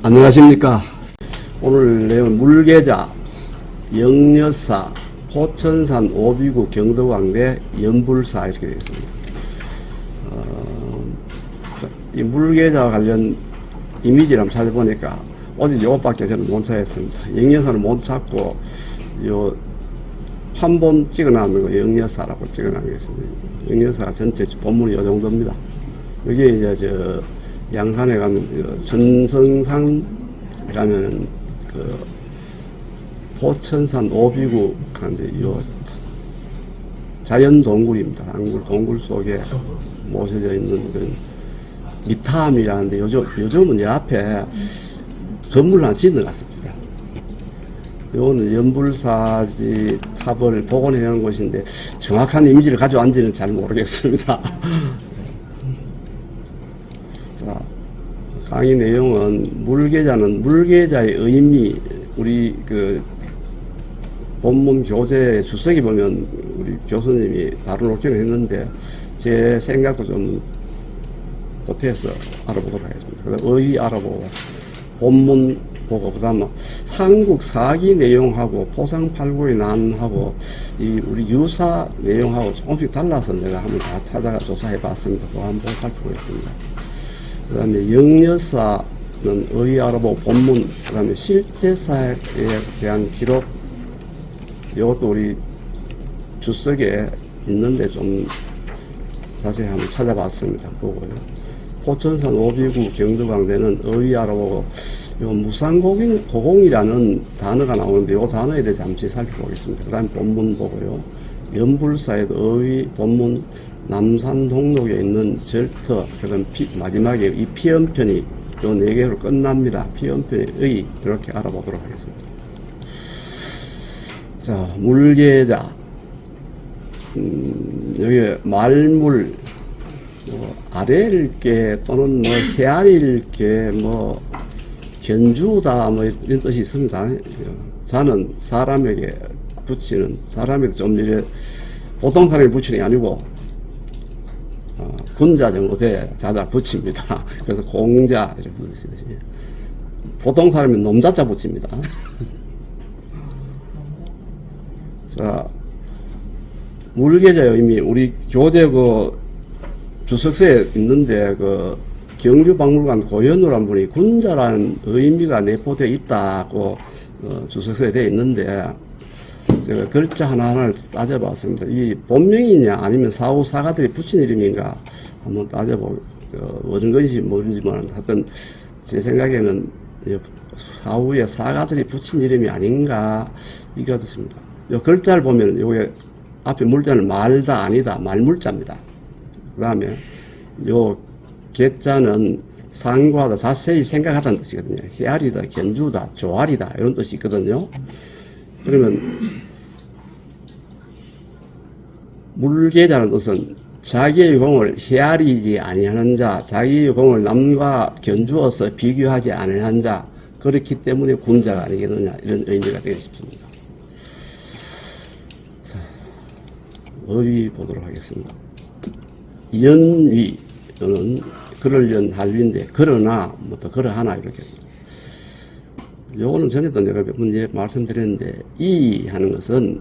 안녕하십니까. 오늘 내용 물계자, 영여사, 포천산 오비구 경덕왕대 연불사 이렇게 되어 있습니다. 이 물계자 관련 이미지를 한번 찾아보니까 어제 요것밖에 저는 못 찾았습니다. 영여사는 못 찾고 요 한번 찍어놨는 거 영여사라고 찍어놨겠습니다. 영여사 전체 본문이 이 정도입니다. 여기에 이제 저 양산에 가면 전성산 가면은 그 포천산 오비구 가는데 요 자연 동굴입니다. 동굴 속에 모셔져 있는 그런 미탐이라는데 요즘은 여 앞에 건물 하나 짓는 것 같습니다. 요거는 연불사지 탑을 복원해 놓은 곳인데 정확한 이미지를 가져왔는지는 잘 모르겠습니다. 자, 강의 내용은 물계자는 물계자의 의미, 우리 그 본문 교재 주석에 보면 우리 교수님이 다뤄놓기는 했는데 제 생각도 좀 보태서 알아보도록 하겠습니다. 그다음 의 알아보고 본문 보고 그다음 한국 사기 내용하고 포상팔구의 난하고 이 우리 유사 내용하고 조금씩 달라서 내가 한번 다 찾아가 조사해 봤습니다. 그거 한번 살펴보겠습니다. 그 다음에 영여사는 의 알아보고 본문, 그 다음에 실제사에 대한 기록, 이것도 우리 주석에 있는데 좀 자세히 한번 찾아봤습니다. 보고요. 포천산 오비구 경덕왕대는 의 알아보고 요 무상고공이라는 단어가 나오는데 이 단어에 대해 잠시 살펴보겠습니다. 그 다음에 본문 보고요. 연불사에도 의 본문 남산 동록에 있는 절터, 그 다음 마지막에 이 피연편이 요 4개로 끝납니다. 피연편의 의 이렇게 알아보도록 하겠습니다. 자, 물계자, 여기 말물, 아래일게 또는 헤아릴게 견주다 이런 뜻이 있습니다. 자는 사람에게 붙이는, 사람에게 좀 이래 보통 사람이 붙이는 게 아니고 군자 정도대 자자 붙입니다. 그래서 공자 이렇게 붙이듯이 보통 사람은 놈자자 붙입니다. 자, 물계자의 의미, 우리 교재 주석서에 있는데 경주박물관 고현우란 분이 군자라는 의미가 내포되어 있다고 주석서에 되어 있는데 제가 글자 하나하나를 따져봤습니다. 이 본명이냐 아니면 사후 사가들이 붙인 이름인가 한번 따져보고 어떤 것인지 모르지만 하여튼 제 생각에는 사후에 사가들이 붙인 이름이 아닌가 이거 같습니다. 이 글자를 보면 요게 앞에 물자는 말다 아니다 말물자입니다. 그 다음에 요 개자는 상고하다 자세히 생각하다는 뜻이거든요. 헤아리다, 견주다, 조아리다 이런 뜻이 있거든요. 그러면 물계자는 뜻은 자기의 공을 헤아리지 아니하는 자, 자기의 공을 남과 견주어서 비교하지 아니하는 자, 그렇기 때문에 군자가 아니겠느냐 이런 의미가 되겠습니다. 자, 어휘 보도록 하겠습니다. 연위는 그럴련 할위인데 그러나 또 그러하나 이렇게 요거는 전에도 내가 몇 번 말씀드렸는데 이 하는 것은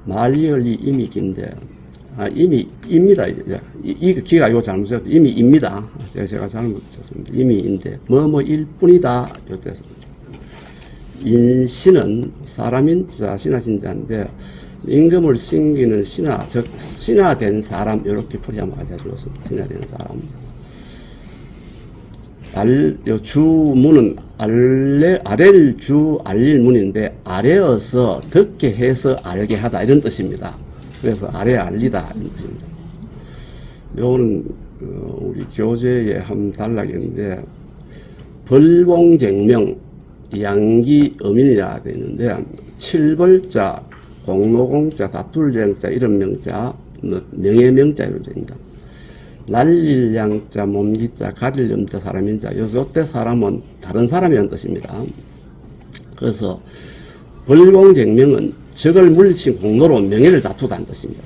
말리얼리 이미 긴데 이미 입니다. 이 기가 이거 잘못했어요. 이미 입니다. 제가 잘못했습니다. 이미인데 뭐뭐일 뿐이다 요때서 인신은 사람인자 신하신자인데 임금을 신기는 신하, 즉 신하된 사람 이렇게 풀이하면 가져가지고 신하된 사람. 주문은 아래를 주 알릴 문인데 아래어서 듣게 해서 알게 하다 이런 뜻입니다. 그래서 아래 알리다 이런 뜻입니다. 요거는 우리 교재에 한 단락인데 벌공쟁명 양기 어민이라 되어 있는데 칠벌자 공로공자, 다툴령자, 이런 명자, 명예명자 이런 됩니다. 날릴 양자, 몸기자, 가릴 염자, 사람인자. 요때 사람은 다른 사람이라는 뜻입니다. 그래서 벌공쟁명은 적을 물리친 공로로 명예를 다투다는 뜻입니다.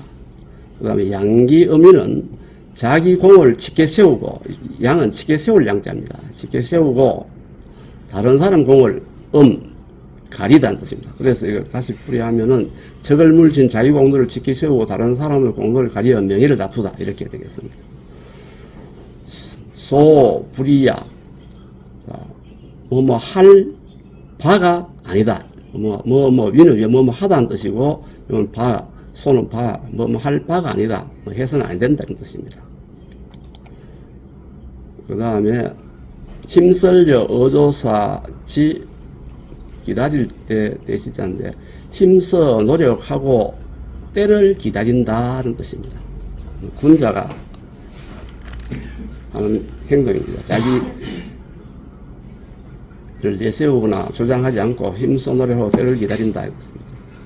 그 다음에 양기의미는 자기 공을 짙게 세우고, 양은 짙게 세울 양자입니다. 짙게 세우고 다른 사람 공을 가리다는 뜻입니다. 그래서 이걸 다시 풀이하면은 적을 물진 자기 공로를 짙게 세우고 다른 사람의 공로를 가리어 명예를 다투다 이렇게 되겠습니다. 불이야. 자, 뭐뭐 할 바가 아니다. 위는 왜 뭐뭐 하다는 뜻이고, 이건 소는 뭐뭐 할 바가 아니다. 해서는 안 된다는 뜻입니다. 그 다음에 힘쓸려 어조사지 기다릴 때 대시자인데, 힘써 노력하고 때를 기다린다는 뜻입니다. 군자가 하는 행동입니다. 자기를 내세우거나 조장하지 않고 힘써 노력하고 때를 기다린다.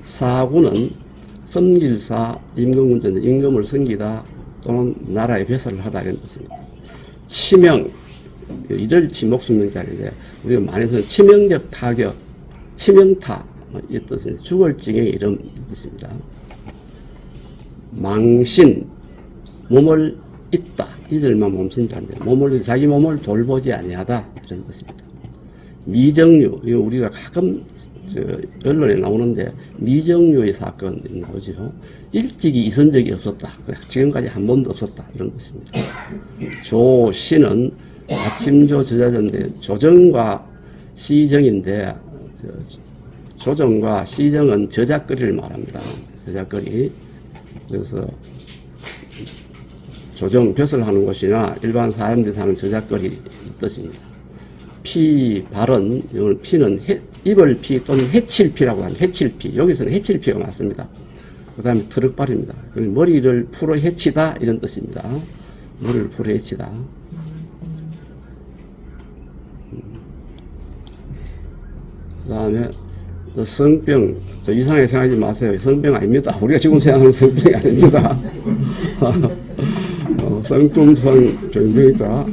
사구는 섬길사 임금군자인데, 임금을 섬기다 또는 나라의 배설을 하다 이런 뜻입니다. 치명, 이절치 목숨명자인데, 우리가 많이 쓰는 치명적 타격, 치명타, 이 뜻은 죽을 지경의 이름 뜻입니다. 망신, 몸을 잇다, 잊을만 몸신자인데, 자기 몸을 돌보지 아니하다 이런 뜻입니다. 미정유, 이거 우리가 가끔 언론에 나오는데, 미정유의 사건 나오죠. 일찍이 있은 적이 없었다. 지금까지 한 번도 없었다. 이런 것입니다. 조시는 아침조 저자전인데, 조정과 시정인데, 조정과 시정은 저작거리를 말합니다. 저작거리. 그래서 조정, 벼슬 하는 곳이나 일반 사람들이 사는 저작거리 뜻입니다. 피, 발은, 이걸 피는 입을 피 또는 해칠피라고 합니다. 해칠피. 여기서는 해칠피가 맞습니다. 그 다음에 트럭발입니다. 머리를 풀어 해치다 이런 뜻입니다. 머리를 풀어 해치다. 그 다음에 성병, 이상하게 생각하지 마세요. 성병 아닙니다. 우리가 지금 생각하는 성병이 아닙니다. 성tum성 병병이다.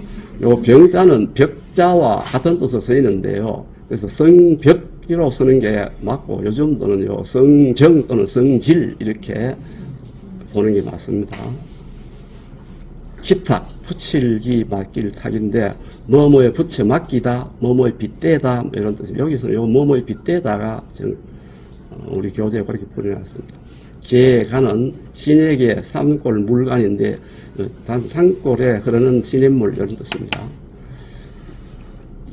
요 병자는 벽자와 같은 뜻으로 쓰이는데요. 그래서 성벽이라고 쓰는 게 맞고, 요즘도는 요 성정 또는 성질 이렇게 보는 게 맞습니다. 기탁, 붙일기, 맡길 탁인데, 뭐뭐에 붙여 맡기다, 뭐뭐에 빗대다 이런 뜻입니다. 여기서는 요 뭐뭐에 빗대다가 우리 교재에 그렇게 뿌려놨습니다. 계간은 신에게 산골 물간인데, 산골에 흐르는 시냇물 이런 뜻입니다.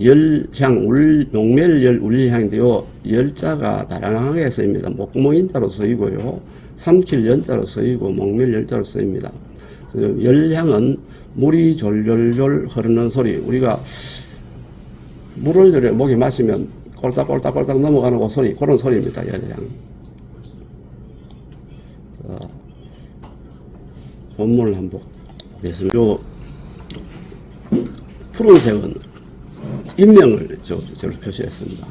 열향, 용멜열 울향인데요. 열자가 다량하게 쓰입니다. 목구멍인자로 쓰이고요. 삼킬 연자로 쓰이고, 목멜열자로 쓰입니다. 열향은 물이 졸졸졸 흐르는 소리. 우리가 물을 들여 목에 마시면 꼴딱꼴딱꼴딱 넘어가는 그 소리, 그런 소리입니다. 열향. 본문을 한번 보겠습니다. 요 푸른색은 인명을 저로 표시했습니다.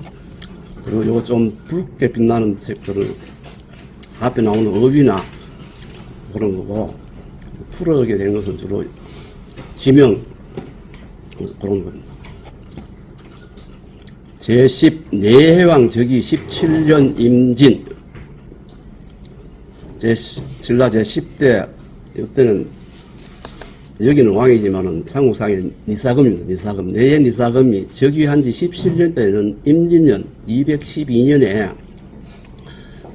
그리고 요거 좀 붉게 빛나는 색들은 앞에 나오는 어휘나 그런 거고, 푸르게 된 것은 주로 지명 그런 겁니다. 제10 내해왕 저기 17년 임진, 신라 제10대, 이때는 여기는 왕이지만은 삼국상의 니사금입니다. 니사금. 내해 니사금이 즉위한 지 17년 때는 임진년 212년에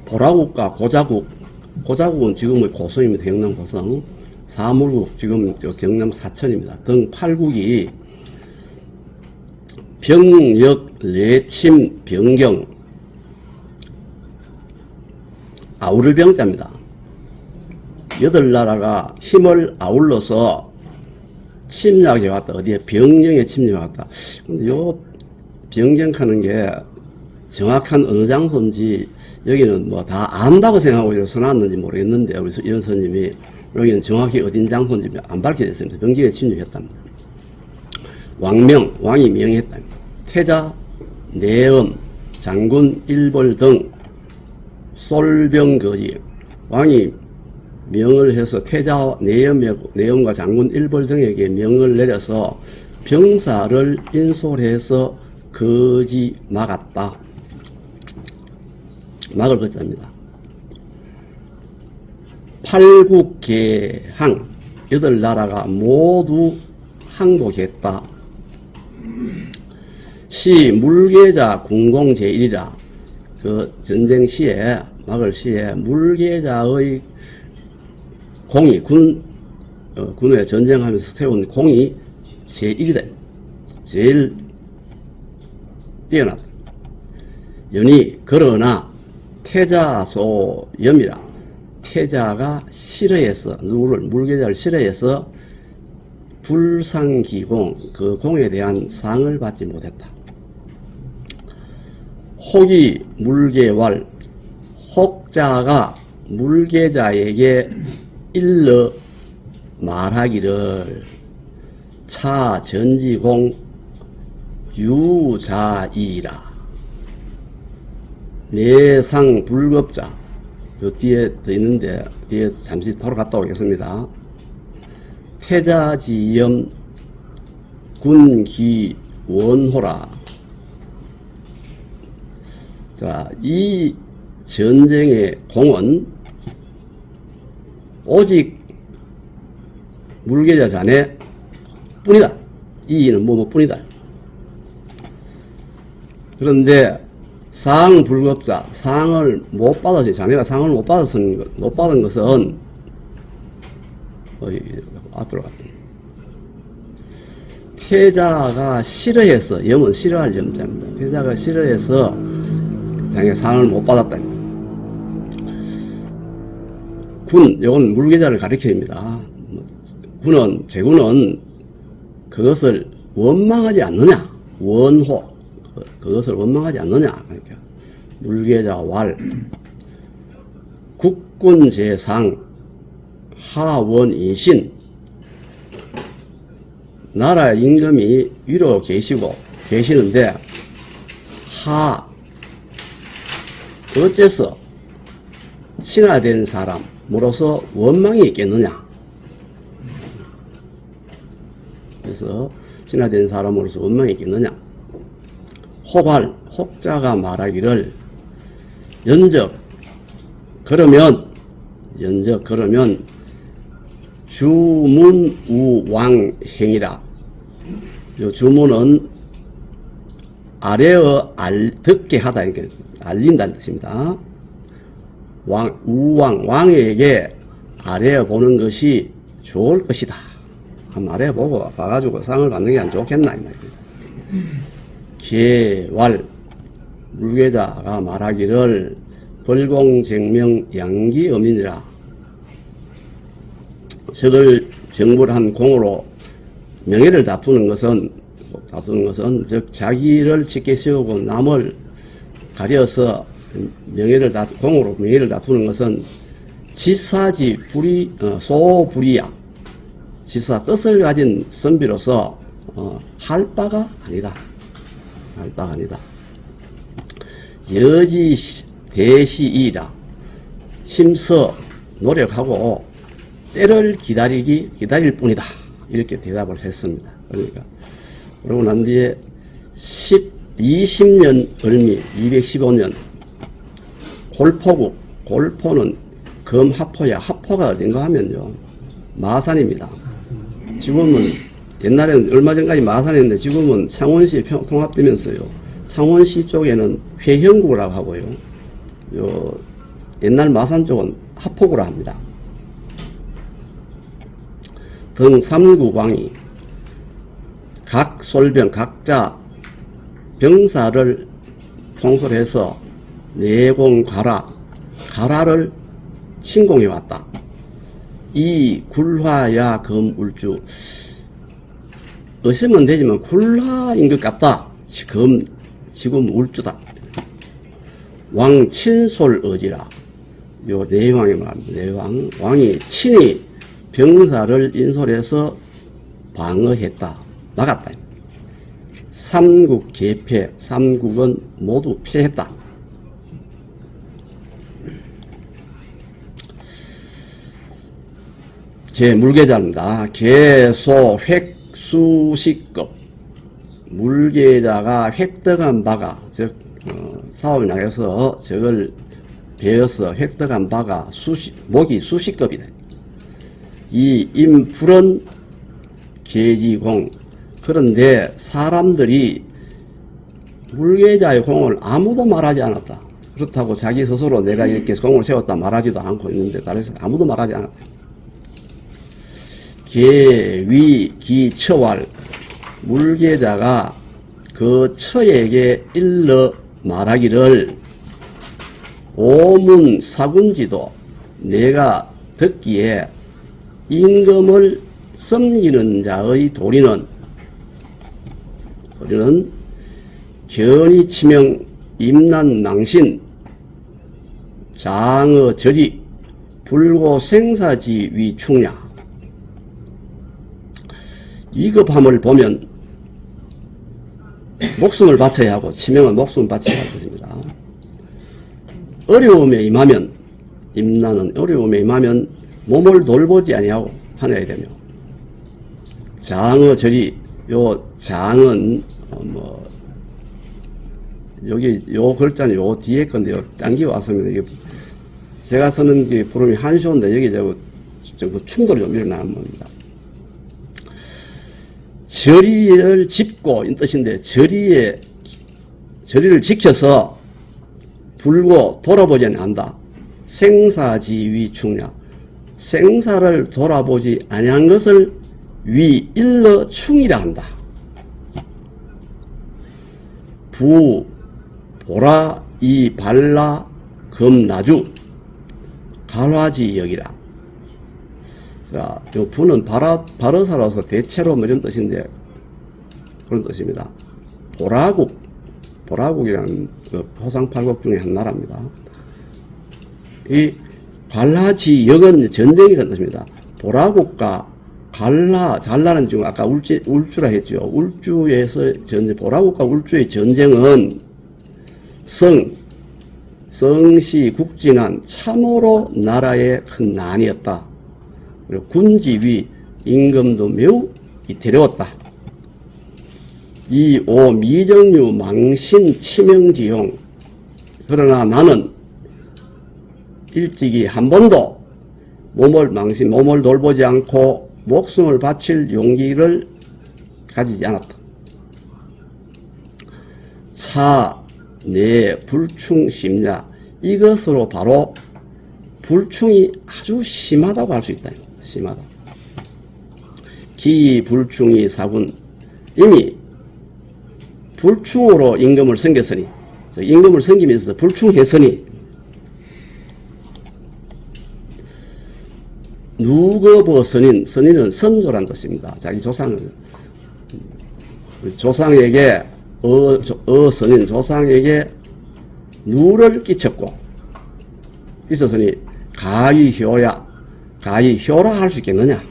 보라국과 고자국은 지금의 고성입니다. 경남 고성. 사물국, 지금 경남 사천입니다. 등 8국이 병역, 내침, 변경, 아우를 병자입니다. 8나라가 힘을 아울러서 침략해 왔다. 어디에? 병영에 침략해 왔다. 근데 요 병경하는 게 정확한 어느 장소인지 여기는 뭐 다 안다고 생각하고 이렇게 써놨는지 모르겠는데, 우리 이런 선생님이 여기는 정확히 어딘 장소인지 안 밝혀져 있습니다. 병경에 침략했답니다. 왕명, 왕이 명했답니다. 태자, 내엄, 장군, 일벌 등 솔병거지. 왕이 명을 해서 태자, 내엄과 장군, 일벌 등에게 명을 내려서 병사를 인솔해서 거지 막았다. 막을 거자입니다. 팔국개항, 나라가 모두 항복했다. 시 물계자 군공 제1이라 그 전쟁 시에 막을 시에 물계자의 공이 군에 전쟁하면서 세운 공이 제1이다. 제일 뛰어났다. 연이 그러나 태자소염이라 태자가 싫어해서 누구를 물계자를 싫어해서 불상기공 그 공에 대한 상을 받지 못했다. 혹이 물계왈 혹자가 물계자에게 일러 말하기를 차 전지공 유자이라 내상 불급자 요 뒤에 더 있는데 뒤에 잠시 돌아갔다 오겠습니다. 태자지염 군기원호라. 자, 이 전쟁의 공은 오직 물계자 자네 뿐이다. 이는 뭐뭐뿐이다. 그런데 상 불급자 상을 못 받아서 자네가 상을 못 받은 것은 앞으로 갔다. 태자가 싫어해서 염은 싫어할 염자입니다. 태자가 싫어해서 자기가 상을 못 받았다. 이건 물계자를 가리킵니다. 제군은 그것을 원망하지 않느냐, 원호, 그것을 원망하지 않느냐. 그러니까 물계자 왈, 국군 제상, 하원인신, 나라 임금이 위로 계시는데 어째서 친화된 사람으로서 원망이 있겠느냐. 그래서 친화된 사람으로서 원망이 있겠느냐. 혹자가 말하기를 그러면 주문우왕행이라. 요 주문은 아래어 듣게 하다, 이렇게 알린다는 뜻입니다. 왕에게 아래어 보는 것이 좋을 것이다. 한번 아래어 봐가지고 상을 받는 게 안 좋겠나, 이 말입니다. 계왈, 물계자가 말하기를 벌공쟁명 양기음이니라. 적을 정벌한 공으로 명예를 다투는 것은 즉 자기를 짙게 세우고 남을 가려서 공으로 명예를 다투는 것은 지사지 소불이야. 지사 뜻을 가진 선비로서 할 바가 아니다. 여지 대시이라. 힘써 노력하고 때를 기다릴 뿐이다. 이렇게 대답을 했습니다. 그러니까 그러고 난 뒤에 20년 을미 215년 골포는 금하포야. 하포가 어딘가 하면요, 마산입니다. 지금은 옛날에는 얼마 전까지 마산이었는데 지금은 창원시 통합되면서요, 창원시 쪽에는 회형구라고 하고요, 옛날 마산 쪽은 하포구라 합니다. 등 3국왕이 각 솔병 각자 병사를 통솔해서 내공 가라를 침공해 왔다. 이 굴화야 금울주, 의심은 되지만 굴화인 것 같다. 지금 울주다. 왕 친솔 어지라. 요 내왕이 말합니다. 왕이 친히 병사를 인솔해서 방어했다. 막았다. 삼국 개패, 삼국은 모두 패했다. 제 물계자입니다. 계소 획수식급. 물계자가 획득한 바가, 즉 사업을 나가서 적을 베어서 획득한 바가 목이 수식급이다. 이 인풀은 계지공. 그런데 사람들이 물계자의 공을 아무도 말하지 않았다. 그렇다고 자기 스스로 내가 이렇게 공을 세웠다 말하지도 않고 있는데 다른 아무도 말하지 않았다. 계, 위, 기, 처왈. 물계자가 그 처에게 일러 말하기를 오문 사군지도 내가 듣기에 임금을 섬기는 자의 도리는 견이 치명 임난 망신 장어 절이 불고 생사지 위충야. 위급함을 보면 목숨을 바쳐야 하고 치명은 목숨을 바쳐야 할 것입니다. 어려움에 임하면 임나는 어려움에 임하면 몸을 돌보지 아니하고 하내야 되며 장어 절이 요 장은 여기 요 글자는 요 뒤에 건데요. 당겨 왔습니다. 이게 제가 쓰는 게 부름이 한쇼인데 여기 저 충돌이 좀 일어나는 겁니다. 절의를 짚고 이 뜻인데 절의를 지켜서 불고 돌아보지 않는다. 생사지위 충냐. 생사를 돌아보지 아니한 것을 위 일러 충이라 한다. 부 보라 이 발라 금나주 갈화지 여기라. 자, 요 부는 바르사로서 대체로 뭐 이런 뜻인데 그런 뜻입니다. 보라국이라는 그 호상팔국 중에 한 나라입니다. 이 갈라지 역은 전쟁이라는 뜻입니다. 보라국과 잘라는 중 아까 울주라 했죠. 울주에서 전쟁, 보라국과 울주의 전쟁은 성시 국진한 참으로 나라의 큰 난이었다. 그리고 군지위 임금도 매우 이태로웠다. 이오 미정유 망신 치명지용. 그러나 나는 일찍이 한 번도 몸을 돌보지 않고 목숨을 바칠 용기를 가지지 않았다. 차, 내 불충 심야. 이것으로 바로 불충이 아주 심하다고 할 수 있다. 심하다. 기 불충이 사군. 이미 불충으로 임금을 섬겼으니, 임금을 섬기면서 불충했으니, 누거버 선인은 선조란 뜻입니다. 자기 조상에게 선인 조상에게 누를 끼쳤고 있었으니 가위효라 할 수 있겠느냐.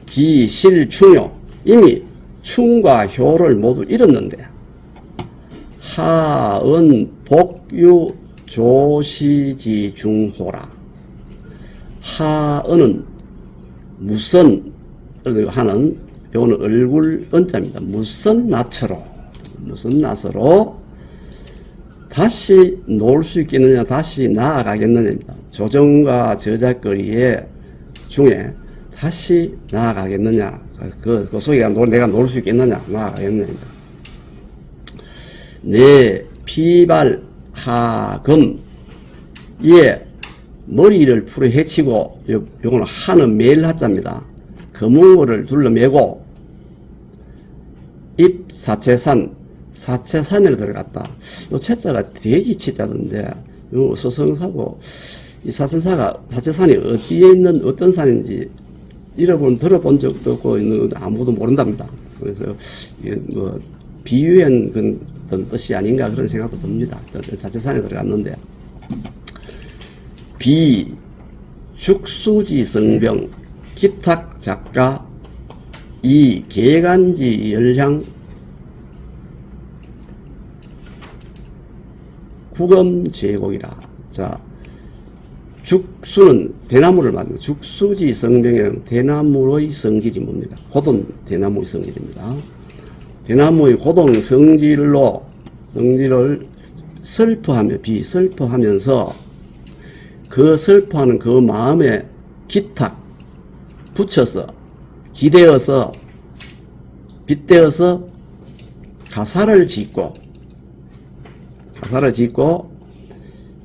기실충요. 이미 충과 효를 모두 잃었는데 하은 복유 조시지 중호라. 하은은 무선, 하는 요거는 얼굴 은자입니다. 무선 낯으로 다시 놓을 수 있겠느냐, 다시 나아가겠느냐입니다. 조정과 저작거리의 중에 다시 나아가겠느냐, 그 속에 내가 놓을 수 있겠느냐, 나아가겠느냐입니다. 내 피발 하금, 이에 머리를 풀어 헤치고, 요거는 하는 매일 하자입니다. 검은고를 둘러매고 입 사채산으로 들어갔다. 요 채자가 돼지 채자던데 요 서성하고 이 사채산이 어디에 있는 어떤 산인지 들어본 적도 없고 아무도 모른답니다. 그래서 이게 뭐 비유한 그런 뜻이 아닌가 그런 생각도 듭니다. 사채산에 들어갔는데 죽수지 성병 기탁 작가 이 개간지 열향 구검 제곡이라. 자, 죽수는 대나무를 만든 죽수지 성병이라는 대나무의 성질이 뭡니까? 고동 대나무의 성질입니다. 대나무의 고동 성질을 슬퍼하면서 그 슬퍼하는 그 마음에 기탁 붙여서 기대어서 빗대어서 가사를 짓고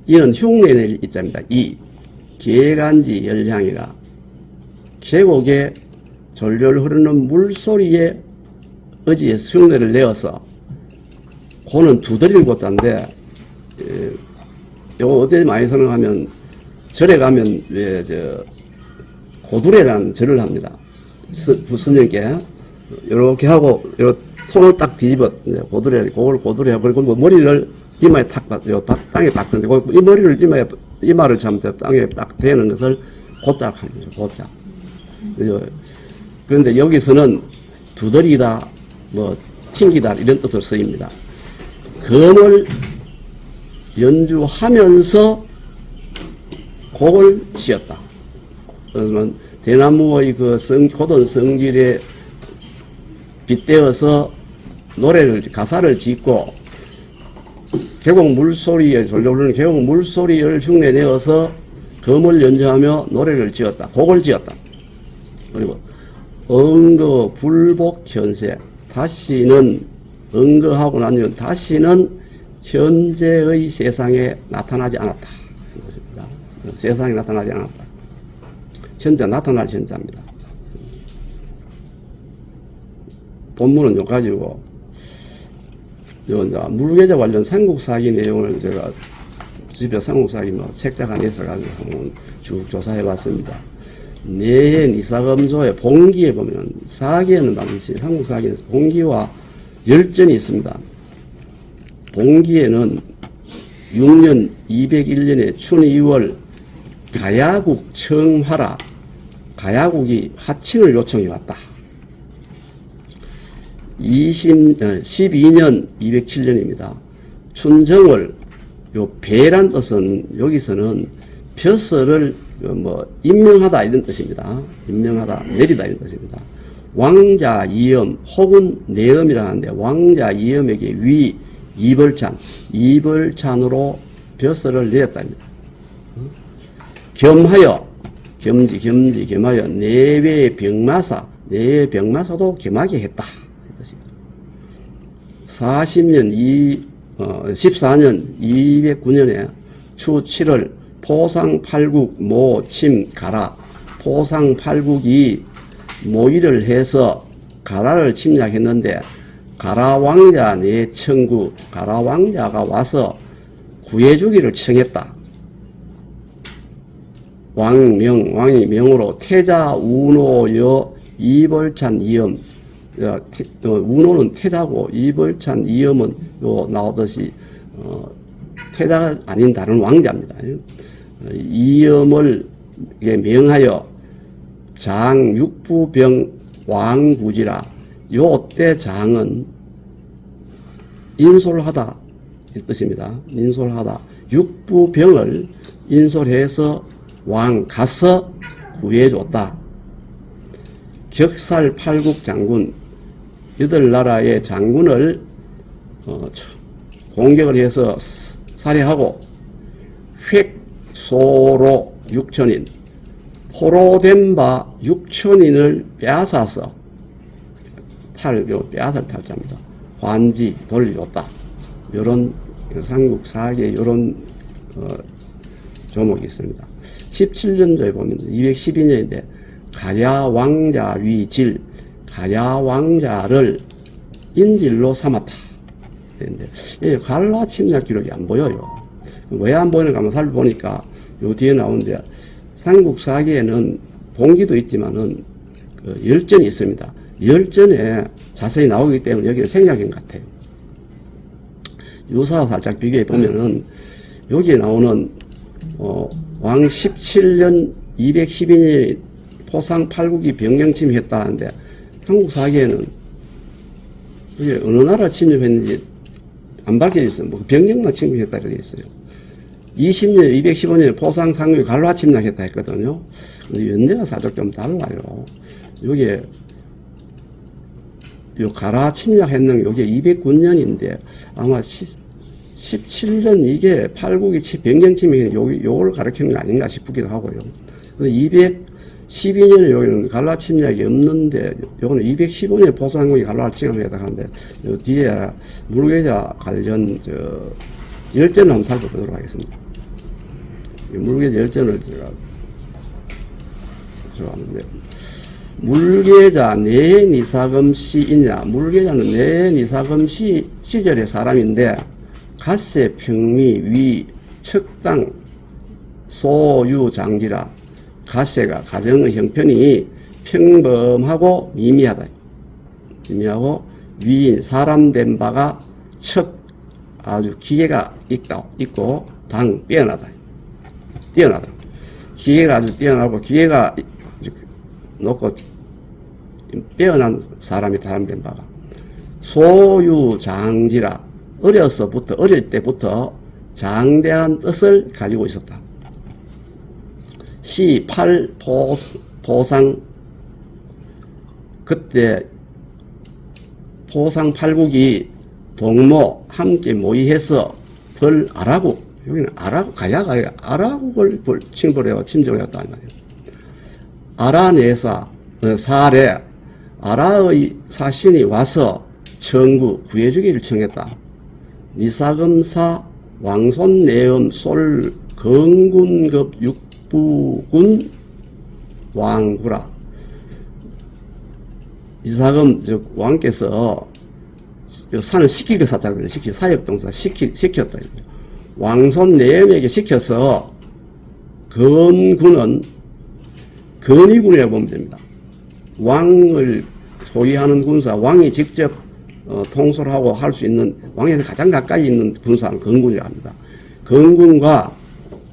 이는 흉내낼 이자입니다. 이 계간지 열향이라 계곡에 졸졸 흐르는 물소리에 의지해서 흉내를 내어서 고는 두드릴 고자인데 요거 어디 많이 설명하면 절에 가면 왜 고두레라는 절을 합니다. 부스님께 이렇게 하고 요 손을 딱 뒤집어 고두레 그걸 고두레 그리고 뭐 머리를 이마에 탁 땅에 박는데 이 머리를 이마를 참 땅에 딱 대는 것을 고짝하는 거죠. 고짝. 그런데 여기서는 두드리다 뭐 튕기다 이런 뜻으로 쓰입니다. 금을 연주하면서 곡을 지었다. 그러면 대나무의 그 고든 성질에 빗대어서 노래를 가사를 짓고 계곡 물소리에 졸졸 흐르는 계곡 물소리를 흉내내어서 금을 연주하며 노래를 지었다. 곡을 지었다. 그리고 응거 불복 현세 다시는 응거하고 나면 다시는 현재의 세상에 나타나지 않았다. 세상에 나타나지 않았다. 현재 나타날 현재입니다. 본문은 여기까지고 물계자 관련 삼국사기 내용을 제가 집에 삼국사기 책자가 냈어가지고 한번 쭉 조사해봤습니다. 내해 이사검조의 봉기에 보면 사기에는 당시 삼국사기에서 봉기와 열전이 있습니다. 봉기에는 6년 201년에 춘 2월 가야국 청화라 가야국이 하친을 요청해 왔다. 12년 207년입니다. 춘정월 요 배란 뜻은 여기서는 벼슬을 임명하다 이런 뜻입니다. 임명하다 내리다 이런 뜻입니다. 왕자 이엄 혹은 내엄이라는데 왕자 이엄에게 위 이벌찬으로 벼슬을 내렸답니다. 겸하여 겸하여 내외 병마사도 겸하게 했다. 14년 209년에 추 7월 포상팔국 모침 가라 포상팔국이 모의를 해서 가라를 침략했는데 가라 왕자 내 청구 가라 왕자가 와서 구해주기를 청했다. 왕이 명으로 태자 운호여 이벌찬 이엄 운호는 태자고 이벌찬 이엄은 나오듯이 태자가 아닌 다른 왕자입니다. 이엄을 명하여 장육부병 왕부지라 요때 장은 인솔하다 이 뜻입니다. 인솔하다 육부병을 인솔해서 왕 가서 구해줬다. 격살 팔국 장군 8나라의 장군을 공격을 해서 살해하고 획소로 6천인 포로된 바 6천인을 빼앗아서 빼앗을 탈자입니다. 환지 돌려줬다. 이런 삼국사기에 이런 조목이 있습니다. 17년도에 보면 212년인데 가야왕자 위질 가야왕자를 인질로 삼았다. 그런데 갈라 침략 기록이 안 보여요. 왜 안 보이는가 한번 살펴보니까 요 뒤에 나오는데 삼국사기에는 봉기도 있지만은 그 열전이 있습니다. 열전에 자세히 나오기 때문에 여기는 생략인 것 같아요. 유사와 살짝 비교해 보면은 여기에 나오는 왕 17년 212년에 포상팔국이 병영 침입했다 하는데 삼국사기에는 이게 어느 나라 침입했는지 안 밝혀져 있어요. 병영만 침입했다 이렇게 있어요. 20년 215년에 포상상국이 갈라 침략했다 했거든요. 근데 연대가 살짝 좀 달라요. 요게 요 가라 침략했는 요게 209년인데 아마 17년 이게 팔국이 변경침이 요걸 가르치는 게 아닌가 싶기도 하고요. 212년에 여기는 갈라 침략이 없는데, 요거는 215년 보수항공이 갈라 침략에 해당하는데, 요 뒤에 물계자 관련, 열전을 한번 살펴보도록 하겠습니다. 물계자 열전을 들어가는데, 물계자 내니사금 시이냐. 물계자는 내니사금 시절의 사람인데, 갓세 평미 위 척당 소유 장지라. 갓세가 가정의 형편이 평범하고 미미하다. 미미하고 위인 사람 된 바가 척 아주 기계가 있고 당 뛰어나다. 기계가 아주 뛰어나고 기계가 놓고 빼어난 사람이 사람 된 바가 소유 장지라. 어릴 때부터 장대한 뜻을 가지고 있었다. 도상, 그때 도상 팔국이 동무 함께 모의해서 아라국, 여기는 아라국, 가야가 아라국을 침범을 했다. 아라네사, 사례, 아라의 사신이 와서 구해주기를 청했다. 니사금사 왕손내음 솔 건군급 육부군 왕구라. 니사금 왕께서 산을 시키기를 사자거든요. 사역동사 시켰다. 왕손내음에게 시켜서 건군은 건의군이라고 보면 됩니다. 왕을 소유하는 군사, 왕이 직접 통솔 하고 할 수 있는, 왕에서 가장 가까이 있는 군사는 건군이라 합니다. 건군과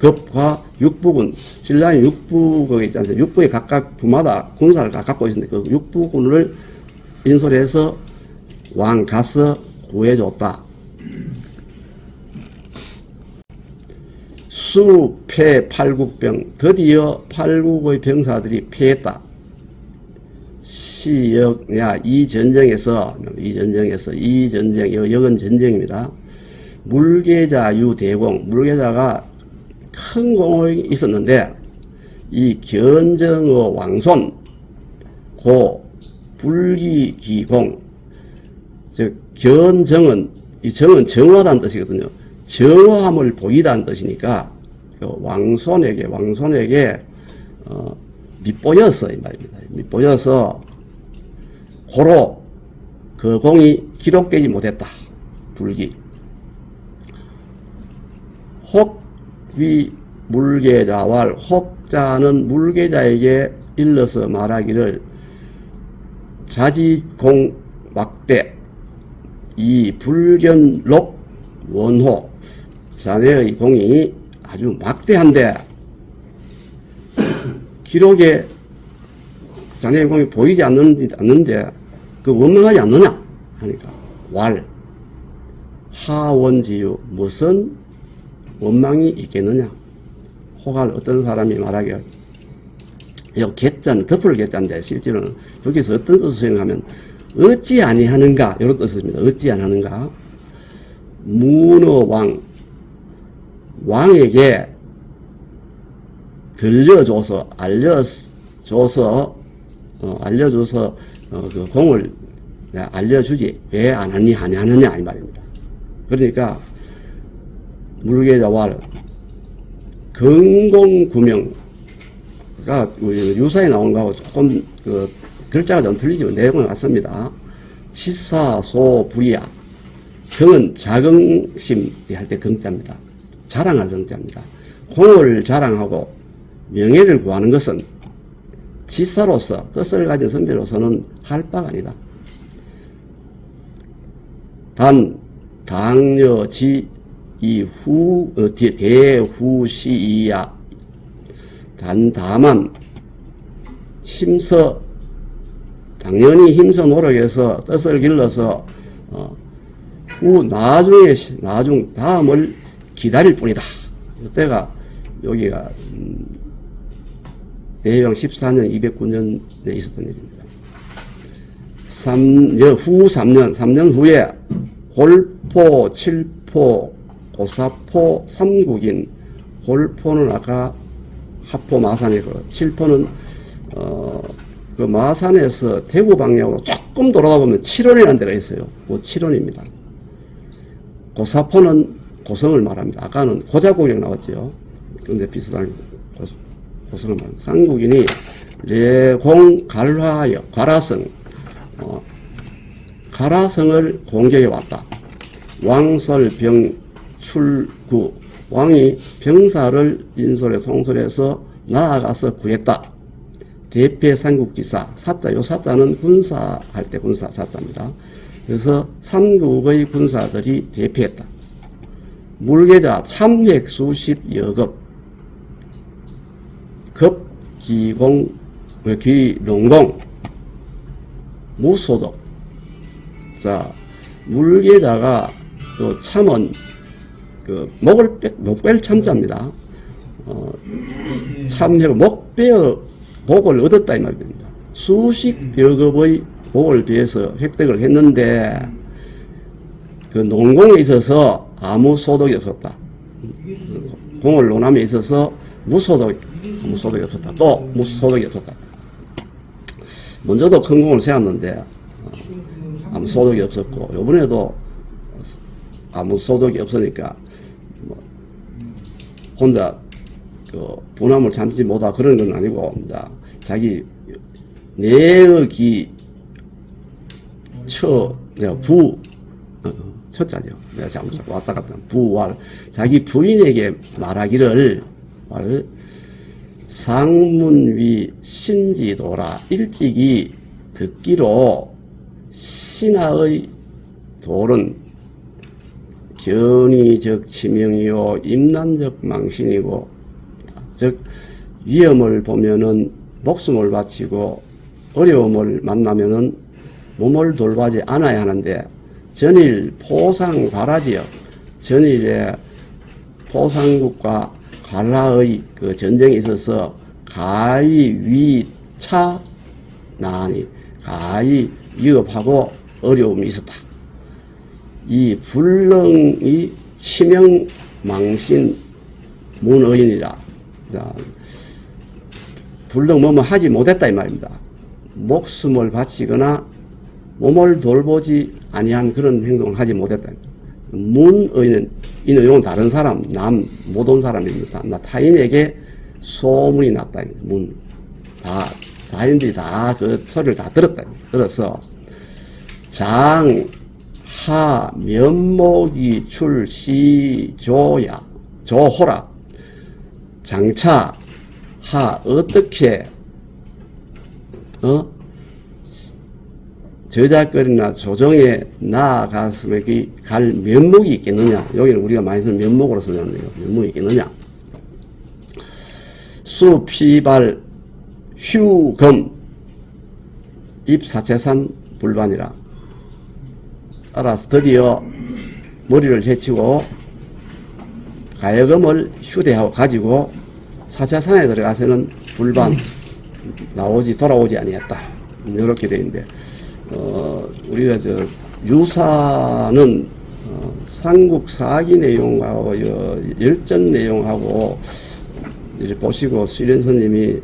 급과 육부군, 신라의 육부국이 있지 않습니까? 육부에 각각 부마다 군사를 다 갖고 있는데 그 육부군을 인솔해서 왕 가서 구해줬다. 수패 팔국병, 드디어 팔국의 병사들이 패했다. 이 전쟁에서 역은 전쟁입니다. 물계자 유대공, 물계자가 큰 공이 있었는데, 이 견정의 왕손, 불기기공, 즉, 견정은, 이 정은 정화다는 뜻이거든요. 정화함을 보이다는 뜻이니까, 왕손에게, 밑보였어, 이 말입니다. 밑보여서, 고로 그 공이 기록되지 못했다. 불기. 혹위 물계자왈, 혹자는 물계자에게 일러서 말하기를 자지공 막대, 이 불견록 원호, 자네의 공이 아주 막대한데, 기록에 자네의 공이 보이지 않는데, 원망하지 않느냐? 하니까, 하원지유, 무슨 원망이 있겠느냐? 혹할 어떤 사람이 말하기를, 개자는 덮을 개자인데, 실제로는 여기서 어떤 뜻을 사용하면, 어찌 아니하는가? 이런 뜻입니다. 어찌 아니하는가? 문어왕, 왕에게 들려줘서, 알려줘서, 그 공을 알려주지. 왜 안 하느냐, 이 말입니다. 그러니까, 물계자왈, 건공구명가 유사에 나온 거하고 조금, 글자가 좀 틀리지만 내용은 같습니다. 치사소부야. 경은 자긍심이 할 때 긍자입니다. 자랑할 긍자입니다. 공을 자랑하고 명예를 구하는 것은 지사로서, 뜻을 가진 선배로서는 할 바가 아니다. 당여지 대후시이야. 다만 당연히 힘써 노력해서 뜻을 길러서 다음을 기다릴 뿐이다. 이때가 여기가 대해왕 14년 209년에 있었던 일입니다. 3년 후에 골포, 칠포, 고사포 3국인 골포는 아까 하포 마산이고, 칠포는 그 마산에서 대구 방향으로 조금 돌아다 보면 칠원이라는 데가 있어요. 그 칠원입니다. 고사포는 고성을 말합니다. 아까는 고자국이라고 나왔죠. 근데 비슷한 고성을 말합니다. 삼국인이 레공 갈화여 가라성, 가라성을 공격해 왔다. 왕설병 출구, 왕이 병사를 인솔에 송솔해서 나아가서 구했다. 대패 삼국지사, 사자, 요 사자는 군사할 때 군사 사자입니다. 그래서 삼국의 군사들이 대패했다. 물계자 참획 수십여 급, 급 기공, 기농공, 무소독. 자, 물계자가 그 참은 그 목뺄 참자입니다. 참회로 목배어 복을 얻었다 이 말입니다. 수십여 급의 복을 비해서 획득을 했는데 그 농공에 있어서 아무 소득이 없었다. 공을 논함에 있어서 아무 소득이 없었다. 또 무소득이 없었다. 먼저도 큰 공을 세웠는데 아무 소득이 없었고, 이번에도 아무 소득이 없으니까 뭐 혼자 그 분함을 참지 못하 그런 건 아니고, 이제 자기 내역이 처자죠. 내가 잘못 왔다 갔다 부활, 자기 부인에게 말하기를 상문위 신지도라, 일찍이 듣기로 신하의 돌은 견의적 치명이요 임난적 망신이고, 즉 위험을 보면은 목숨을 바치고 어려움을 만나면은 몸을 돌보지 않아야 하는데, 전일 포상 가라지역, 전일에 포상국과 갈라의 그 전쟁에 있어서 가히 위차 나니, 가히 위협하고 어려움이 있었다. 이 불능이 치명 망신 문의인이라. 자, 불능 뭐뭐 하지 못했다 이 말입니다. 목숨을 바치거나 몸을 돌보지 아니한 그런 행동을 하지 못했다. 문의는 이 내용은 다른 사람, 남 못 온 사람입니다. 나 타인에게 소문이 났다. 타인들이 다 그 소리를 다 들었다. 들어서 장, 하, 면목이 출시, 조야, 조호라. 장차, 하, 어떻게, 저작거리나 조정에 나아가서 갈 면목이 있겠느냐. 여기는 우리가 많이 쓰는 면목으로 쓰는데요. 면목이 있겠느냐. 수, 피발, 휴, 검, 입사채산 불반이라. 따라서 드디어 머리를 제치고 가여금을 휴대하고 가지고 사채산에 들어가서는 불반, 돌아오지 아니했다. 이렇게 되어 있는데, 우리가 유사는 삼국 사기 내용하고 열전 내용하고 이제 보시고 수련선님이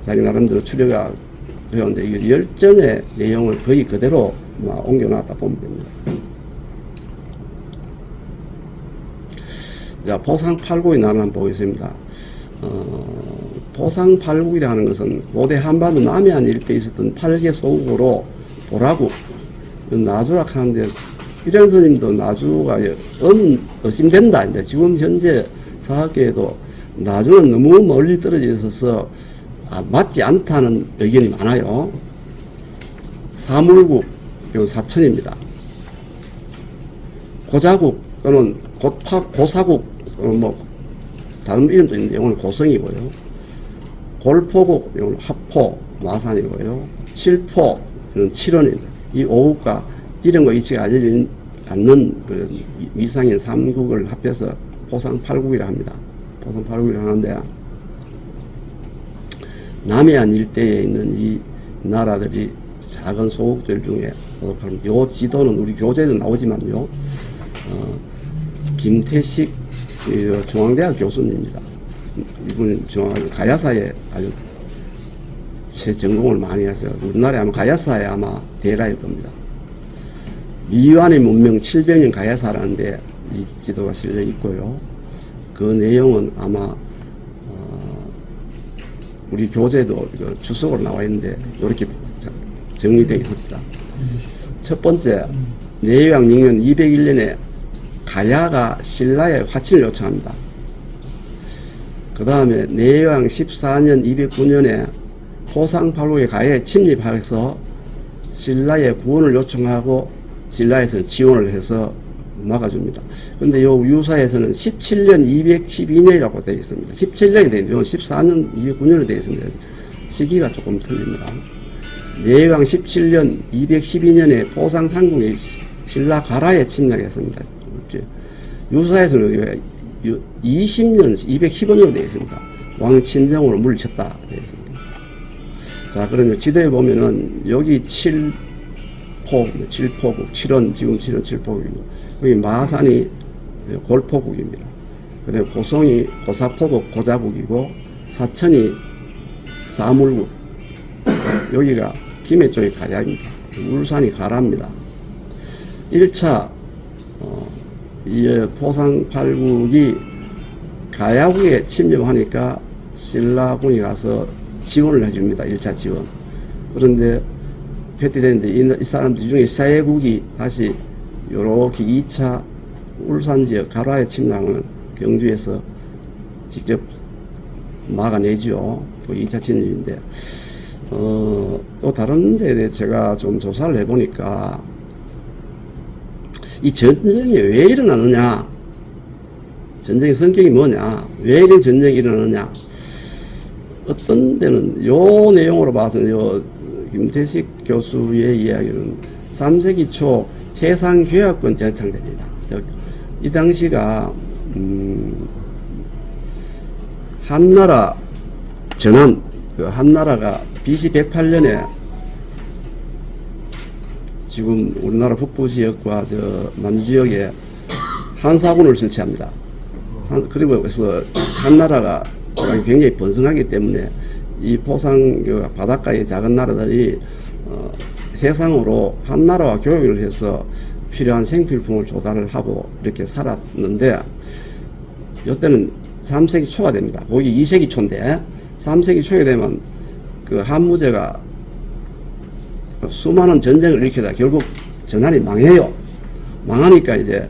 자기 나름대로 추려가 되었는데, 이 열전의 내용을 거의 그대로 옮겨놨다 보면 됩니다. 자, 보상팔국의 나라를 한번 보겠습니다. 보상팔국이라는 것은 고대 한반도 남해안 일대에 있었던 8개 소국으로 보라국, 나주락 하는데, 이런 스님도 나주가 의심된다. 이제 지금 현재 사학계에도 나주는 너무 멀리 떨어져 있어서 맞지 않다는 의견이 많아요. 사물국, 이건 사천입니다. 고자국 또는 고사국, 다른 이름도 있는데, 이건 고성이고요. 골포국, 이건 하포, 마산이고요. 칠포, 이건 칠원입니다. 이 5국과 이름과 위치가 알려진 않는 그런 위상인 3국을 합해서 보상8국이라 합니다. 보상8국이라 하는데, 남해안 일대에 있는 이 나라들이 작은 소국들 중에, 요 지도는 우리 교재에도 나오지만요, 김태식 중앙대학 교수님입니다. 이분은 가야사에 아주 전공을 많이 하세요. 우리나라에 아마 가야사에 아마 대가일 겁니다. 미완의 문명 700년 가야사라는데 이 지도가 실려 있고요. 그 내용은 아마 우리 교재도 주석으로 나와 있는데 이렇게 정리되어 있습니다. 첫 번째, 내해왕 6년 201년에 가야가 신라에 화친을 요청합니다. 그 다음에 내해왕 14년 209년에 포상팔국의 가야에 침입해서 신라에 구원을 요청하고 신라에서는 지원을 해서 막아줍니다. 근데 요 유사에서는 17년 212년이라고 되어 있습니다. 17년이 되어 있는데 14년 209년으로 되어 있습니다. 시기가 조금 틀립니다. 내해왕 17년 212년에 포상삼국이 신라 가라에 침략했습니다. 유사에서는 20년 215년으로 되어 있습니다. 왕 친정으로 물리쳤다 되어 있습니다. 자, 그러면 지도에 보면은 여기 7포국, 7원, 지금 7원 7포국이고 여기 마산이 골포국입니다. 그다음에 고성이 고사포국, 고자국이고 사천이 사물국, 여기가 김해 쪽이 가야입니다. 울산이 가라입니다. 1차 이 포상팔국이 가야국에 침입하니까 신라군이 가서 지원을 해줍니다. 1차 지원. 그런데 패티되는데 이 사람들 중에 사예국이 다시 요렇게 2차 울산 지역 가라에 침략은 경주에서 직접 막아내죠. 또 2차 침입인데 또 다른 데 제가 좀 조사를 해보니까 이 전쟁이 왜 일어나느냐, 전쟁의 성격이 뭐냐, 왜 이런 전쟁이 일어나느냐, 어떤 데는 요 내용으로 봐서는 요 김태식 교수의 이야기는 3세기 초 해상교약권 전창됩니다. 이 당시가 한나라 전환, 그 한나라가 BC 108년에 지금 우리나라 북부 지역과 남부 지역에 한사군을 설치합니다. 그리고 그래서 한나라가 굉장히 번성하기 때문에 이 포상 바닷가의 작은 나라들이 해상으로 한나라와 교역을 해서 필요한 생필품을 조달을 하고 이렇게 살았는데 이때는 3세기 초가 됩니다. 거기 2세기 초인데 3세기 초에 되면 그 한무제가 수많은 전쟁을 일으키다 결국 전환이 망해요. 망하니까 이제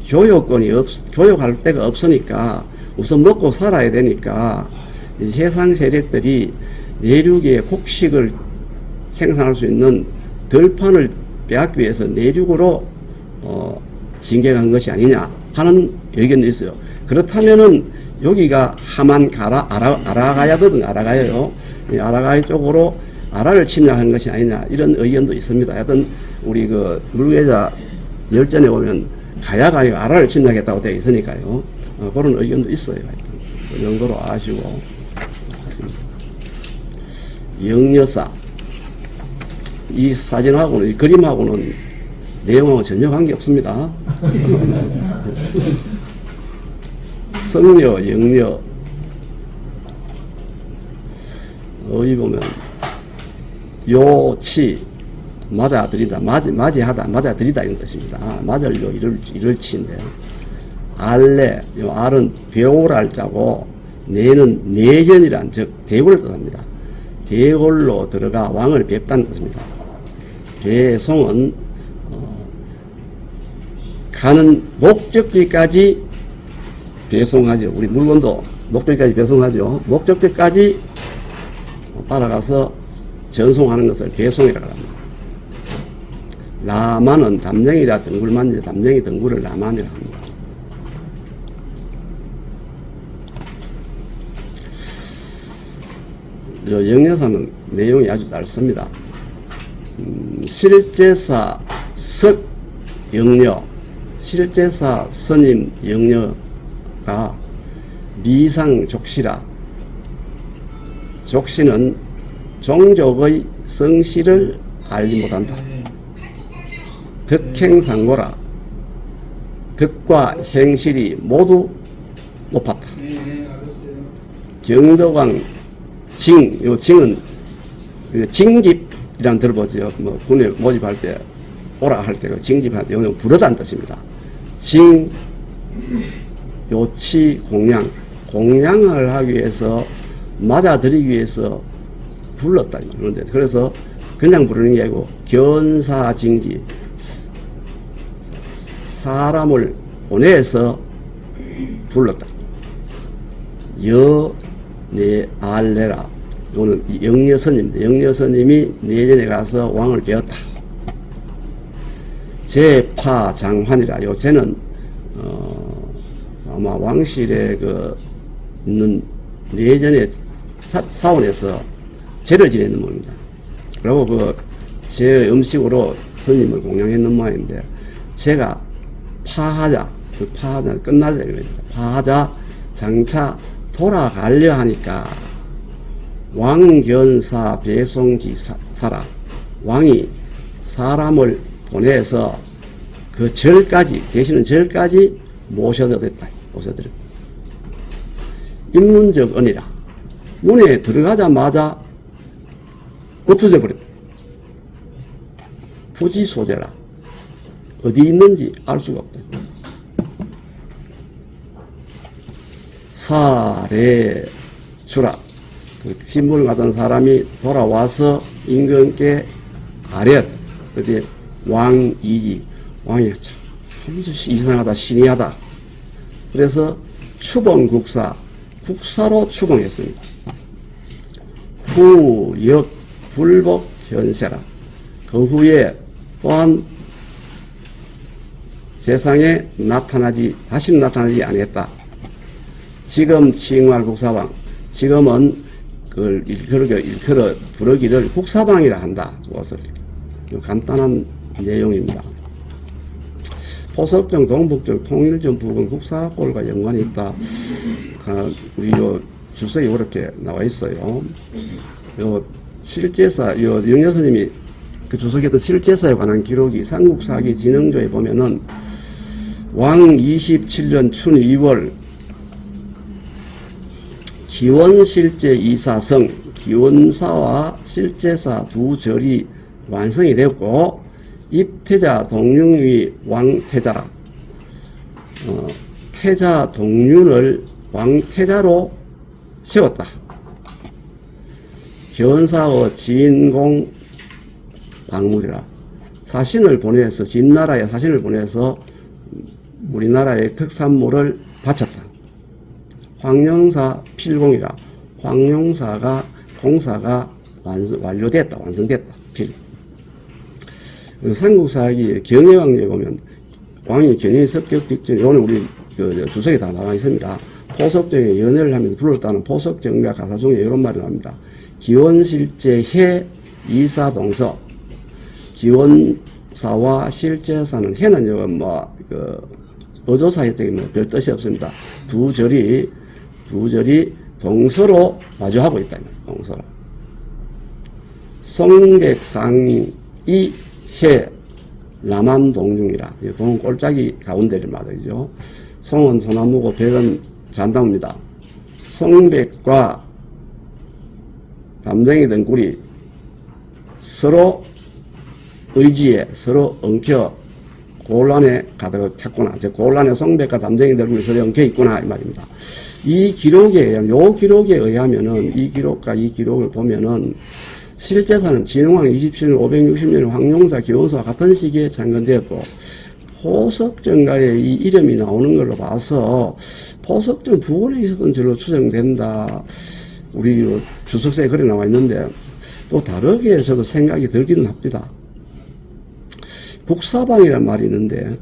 교역할 데가 없으니까 우선 먹고 살아야 되니까 해상 세력들이 내륙의 곡식을 생산할 수 있는 들판을 빼앗기 위해서 내륙으로 진격한 것이 아니냐 하는 의견도 있어요. 그렇다면은 여기가 하만 가라 아라가야거든. 아라가야요. 아라가야 쪽으로 아라를 침략한 것이 아니냐 이런 의견도 있습니다. 하여튼 우리 그 물계자 열전에 보면 가야가 아라를 침략했다고 되어 있으니까요. 그런 의견도 있어요. 하여튼 그 정도로 아시고. 영여사, 이 사진하고는 이 그림하고는 내용하고 전혀 관계 없습니다. 성녀, 영녀 여기 보면 요치 맞아들이다, 맞이하다, 맞아들이다 이런 뜻입니다. 맞으려 이럴 치인데 알레, 요 알은 배오랄 자고 내는 내전이란 즉 대궐을 뜻합니다. 대궐로 들어가 왕을 뵙다는 뜻입니다. 배송은 가는 목적지까지 배송하죠. 우리 물건도 목적지까지 배송하죠. 목적지까지 따라가서 전송하는 것을 배송이라고 합니다. 라만은 담쟁이라 덩굴만이 담쟁이 덩굴을 라만이라고 합니다. 영여사는 내용이 아주 짧습니다. 실제사 석 영녀, 실제사 스님 영녀가 미상 족시라. 족시는 종족의 성실을 알지 못한다. 덕행상고라. 덕과 행실이 모두 높았다. 네, 알았어요. 경덕왕 요 징은 징집이란 들어보죠. 뭐 군에 모집할 때 오라 할 때 징집할 때 이거는 부르다는 뜻입니다. 징 요치 공양, 공양을 하기 위해서 맞아들이기 위해서 불렀다. 그런데 그래서 그냥 부르는 게 아니고 견사징지, 사람을 보내서 불렀다. 여내알레라. 이거는 영여선입니다. 영여선님이 내전에 가서 왕을 배웠다. 제파장환이라. 요 쟤는 아마 왕실에 있는 내전의 사원에서 제를 지내는 모양입니다. 그리고 제 음식으로 스님을 공양했는 모양인데, 제가 파하자, 파하자 끝나자 이겁니다. 파하자 장차 돌아가려 하니까 왕견사 배송지 사라. 왕이 사람을 보내서 그 절까지, 계시는 절까지 모셔다 됐다. 모셔드렸다. 입문적 언이라. 문에 들어가자마자 없어져 버렸다. 부지소재라. 어디 있는지 알 수가 없다. 사례주라. 그 신분을 가진 사람이 돌아와서 임금께 아랫, 어디 왕이지. 왕이 참 이상하다, 신이하다. 그래서 추봉국사, 국사로 추봉했습니다. 후역 불복 현세라. 그 후에 또한 세상에 다시는 나타나지 아니했다. 지금 칭활 국사방, 지금은 그걸 일컬어 부르기를 국사방이라 한다. 그것을 간단한 내용입니다. 포석정, 동북정, 통일정 부근 국사골과 연관이 있다. 우리 주석이 그렇게 나와 있어요. 실제사, 영여스님이 그 주석했던 실제사에 관한 기록이 삼국사기 진흥조에 보면은 왕 27년 춘 2월 기원실제 이사성, 기원사와 실제사 두 절이 완성이 되고 입태자 동륜이 왕태자라. 태자 동륜을 왕태자로 세웠다. 기원사의 진공 박물이라. 사신을 보내서, 진나라에 사신을 보내서 우리나라의 특산물을 바쳤다. 황룡사 필공이라. 황룡사가 공사가 완료됐다. 완성됐다. 필. 삼국사기 경혜왕에 보면 왕이 견인이 습격 직전에, 오늘 우리 주석에 다 나와 있습니다. 포석정에 연애를 하면서 불렀다는 포석정과 가사 중에 이런 말이 나옵니다. 기원실제 해 이사동서. 기원사와 실제사는 해는 어조사회적인 별 뜻이 없습니다. 두 절이 동서로 마주하고 있다. 동서로. 송백상이 해 남한동중이라. 동 꼴짝이 가운데를 말이죠. 송은 소나무고 백은 잔나무입니다. 송백과 담쟁이 등굴이 서로 의지에 서로 엉켜 곤란에 가득 찼구나. 곤란에 송백과 담쟁이 등굴이 서로 엉켜 있구나 이 말입니다. 이 기록에 의하면은 이 기록과 이 기록을 보면은 실제사는 진흥왕 27년 560년 황룡사 기원사와 같은 시기에 창건되었고, 포석정가에 이 이름이 나오는 걸로 봐서 포석정 부근에 있었던 절로 추정된다. 우리 주석서에 그래 나와 있는데 또 다르게 저도 생각이 들기는 합니다. 국사방이란 말이 있는데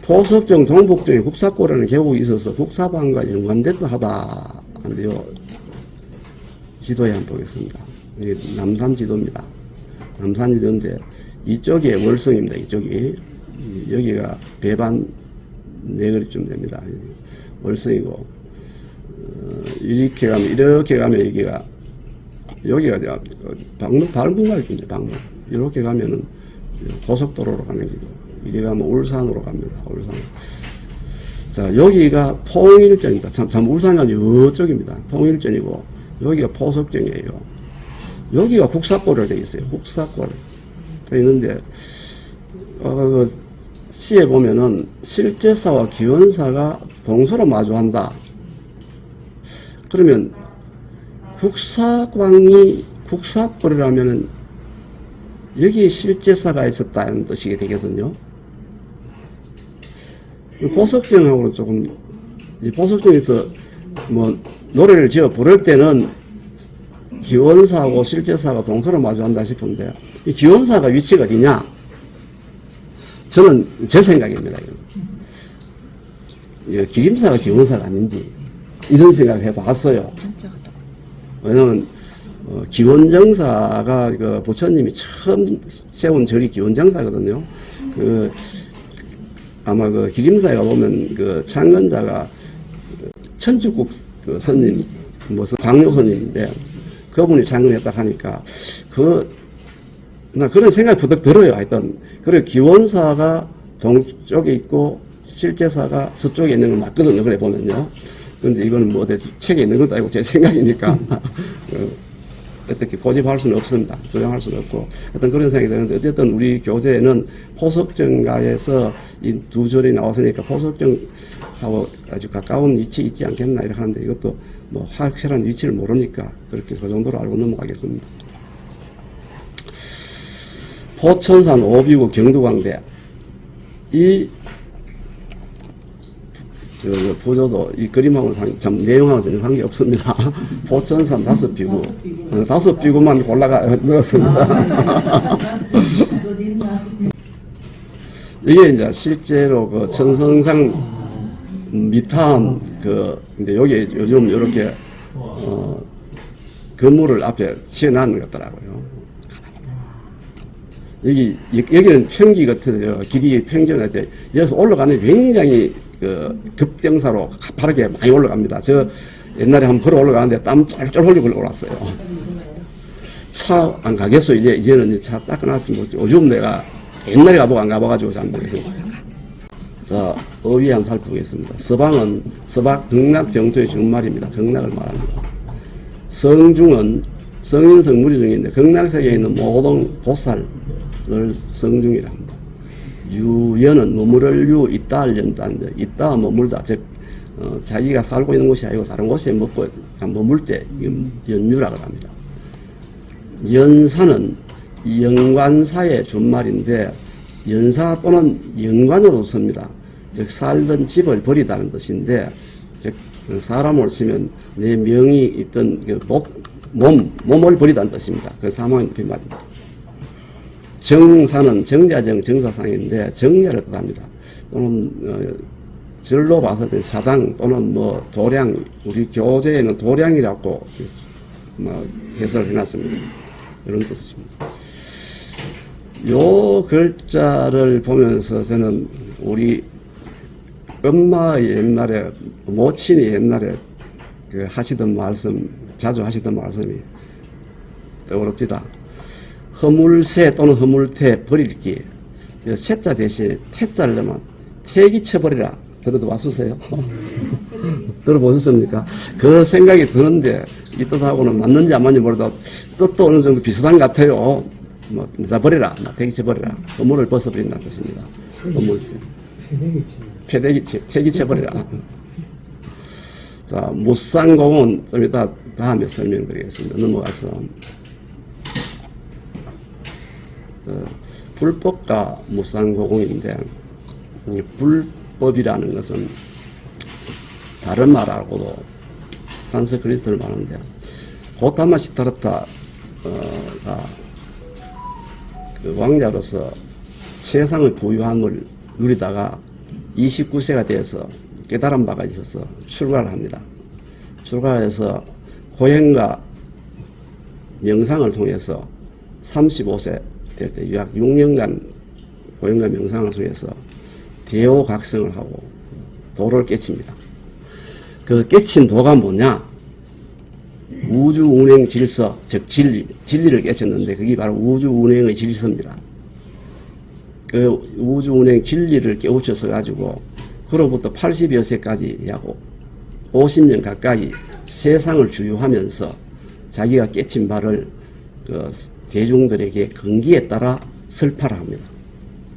포석정, 동북정에 국사골이라는 계곡이 있어서 국사방과 연관됐다 하다 한데요. 지도에 한번 보겠습니다. 이게 남산 지도입니다. 남산 지도인데 이쪽이 월성입니다. 이쪽이. 여기가 배반 네거리쯤 됩니다. 월성이고, 이렇게 가면 여기가 방문갈입니다. 방문. 이렇게 가면은 고속도로로 가는 길이고, 이리 가면 울산으로 갑니다. 울산. 자, 여기가 통일전입니다. 참 울산과 이쪽입니다. 통일전이고, 여기가 포석전이에요. 여기가 국사골을 되어 있어요. 국사골. 되어 있는데, 그 시에 보면은 실제사와 기원사가 동서로 마주한다. 그러면 국사광이 국사골이라면은 여기에 실제사가 있었다는 뜻이 되거든요. 보석정하고는 조금, 이 보석정에서 뭐 노래를 지어 부를 때는 기원사하고 실제사가 동서로 마주한다 싶은데, 이 기원사가 위치가 어디냐? 저는 제 생각입니다. 기림사가 기원사가 아닌지 이런 생각을 해봤어요. 왜냐면 기원정사가 그 부처님이 처음 세운 절이 기원정사거든요. 아마 그 기림사에 가보면 그 창건자가 천주국 그 스님, 무슨 광묘 스님인데 그분이 창건했다 하니까 나 그런 생각이 부득 들어요. 하여튼. 그래, 기원사가 동쪽에 있고 실제사가 서쪽에 있는 건 맞거든요. 그래 보면요. 근데 이거는 뭐 책에 있는 것도 아니고 제 생각이니까 어떻게 고집할 수는 없습니다. 조정할 수는 없고. 하여튼 그런 생각이 드는데, 어쨌든 우리 교재에는 포석정가에서 이 두 절이 나왔으니까 포석정하고 아주 가까운 위치에 있지 않겠나 이렇게 하는데, 이것도 뭐 확실한 위치를 모르니까 그렇게 그 정도로 알고 넘어가겠습니다. 포천산 오비구 경두광대. 부조도 이 그림하고는 참 내용하고 전혀 관계 없습니다. 포천산 5비구. 5비구만 골라가 넣었습니다. 이게 이제 실제로 그 천성상 미타함 근데 여기 요즘 이렇게 건물을 앞에 지어놨는 것 같더라고요. 여기는 평기 같아요. 길이 평지나 이제 여기서 올라가는 굉장히 급정사로 가파르게 많이 올라갑니다. 저 옛날에 한번 걸어 올라가는데 땀 쫄쫄 흘리고 올라왔어요. 차 안 가겠어. 이제는 차 닦아놨지 뭐. 요즘 내가 옛날에 가보고 안 가봐가지고 잘 모르겠습니다. 자, 어휘 한번 살펴보겠습니다. 서방은 서박 극락 정토의 준말입니다. 극락을 말합니다. 성중은 성인성 무리중인데 극락세계에 있는 모든 보살을 성중이라 합니다. 유연은 머무를 유, 있다 할 연다인데, 있다 머물다. 즉, 자기가 살고 있는 곳이 아니고 다른 곳에 머물 때 연유라고 합니다. 연사는 연관사의 준말인데, 연사 또는 연관으로 씁니다. 즉, 살던 집을 버리다는 뜻인데, 즉, 사람을 치면 내 명이 있던 몸을 버리다는 뜻입니다. 그 사망의 빈말입니다. 정사는 정자정 정사상인데 정야를 뜻합니다. 또는 절로 봐서 사당 또는 뭐 도량, 우리 교재에는 도량이라고 해석을 해놨습니다. 이런 뜻입니다. 요 글자를 보면서 저는 우리 엄마의 옛날에, 모친이 옛날에 하시던 말씀, 자주 하시던 말씀이 떠오릅니다. 허물새 또는 허물태 버릴기. 새자 대신에 태자를 넣으면 태기 쳐버리라. 들어도 왔으세요? 들어보셨습니까? 그 생각이 드는데 이 뜻하고는 맞는지 안 맞는지 모르다 뜻도 어느 정도 비슷한 것 같아요. 뭐, 다 버리라. 태기 쳐버리라. 허물을 벗어버린다는 뜻입니다. 허물새. 태기 쳐버리라. 자, 무쌍공은 좀 이따 다음에 설명드리겠습니다. 넘어가서. 불법과 무쌍고공인데, 불법이라는 것은 다른 말하고도 산스크리트를 말하는데, 고타마 시타르타가 그 왕자로서 세상의 부유함을 누리다가 29세가 되어서 깨달은 바가 있어서 출가를 합니다. 출가해서 고행과 명상을 통해서 35세 될 때 약 6년간 고행과 명상을 통해서 대오각성을 하고 도를 깨칩니다. 그 깨친 도가 뭐냐? 우주운행 질서, 즉 진리를 깨쳤는데 그게 바로 우주운행의 질서입니다. 그 우주운행 진리를 깨우쳐서 가지고 그로부터 80여 세까지 약 50년 가까이 세상을 주유하면서 자기가 깨친 바를 대중들에게 근기에 따라 설파를 합니다.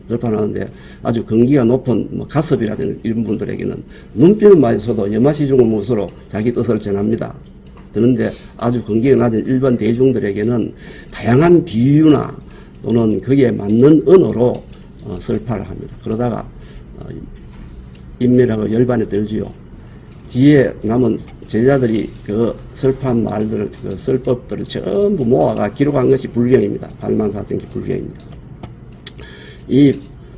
설파를 하는데 아주 근기가 높은 가섭이라든지 이런 분들에게는 눈빛만서도 여마시중의 못으로 자기 뜻을 전합니다. 그런데 아주 근기가 낮은 일반 대중들에게는 다양한 비유나 또는 거기에 맞는 언어로 설파를 합니다. 그러다가 인멸하고 열반에 들지요. 뒤에 남은 제자들이 그 설파한 말들을, 그 설법들을 전부 모아가 기록한 것이 불경입니다. 84,000기 불경입니다. 이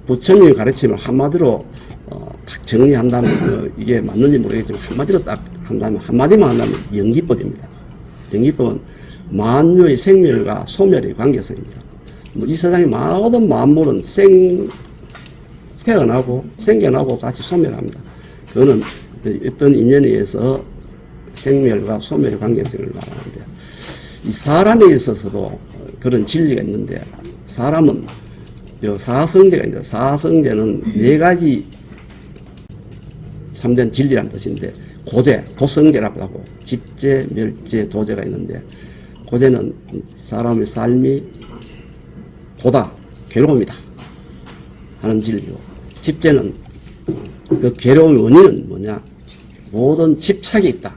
부처님의 가르침을 한마디로 딱 정리한다면 이게 맞는지 모르겠지만 한마디로 딱 한다면, 한마디만 한다면 영기법입니다. 영기법은 만유의 생멸과 소멸의 관계성입니다. 이 세상의 모든 만물은 태어나고 생겨나고 같이 소멸합니다. 그거는 어떤 인연에 의해서 생멸과 소멸의 관계성을 말하는데, 이 사람에 있어서도 그런 진리가 있는데, 사람은 사성제가 있는데, 사성제는 4가지 참된 진리란 뜻인데, 고제, 고성제라고 하고, 집제, 멸제, 도제가 있는데, 고제는 사람의 삶이 고다, 괴로움이다 하는 진리고, 집제는 그 괴로움의 원인은 뭐냐? 모든 집착이 있다.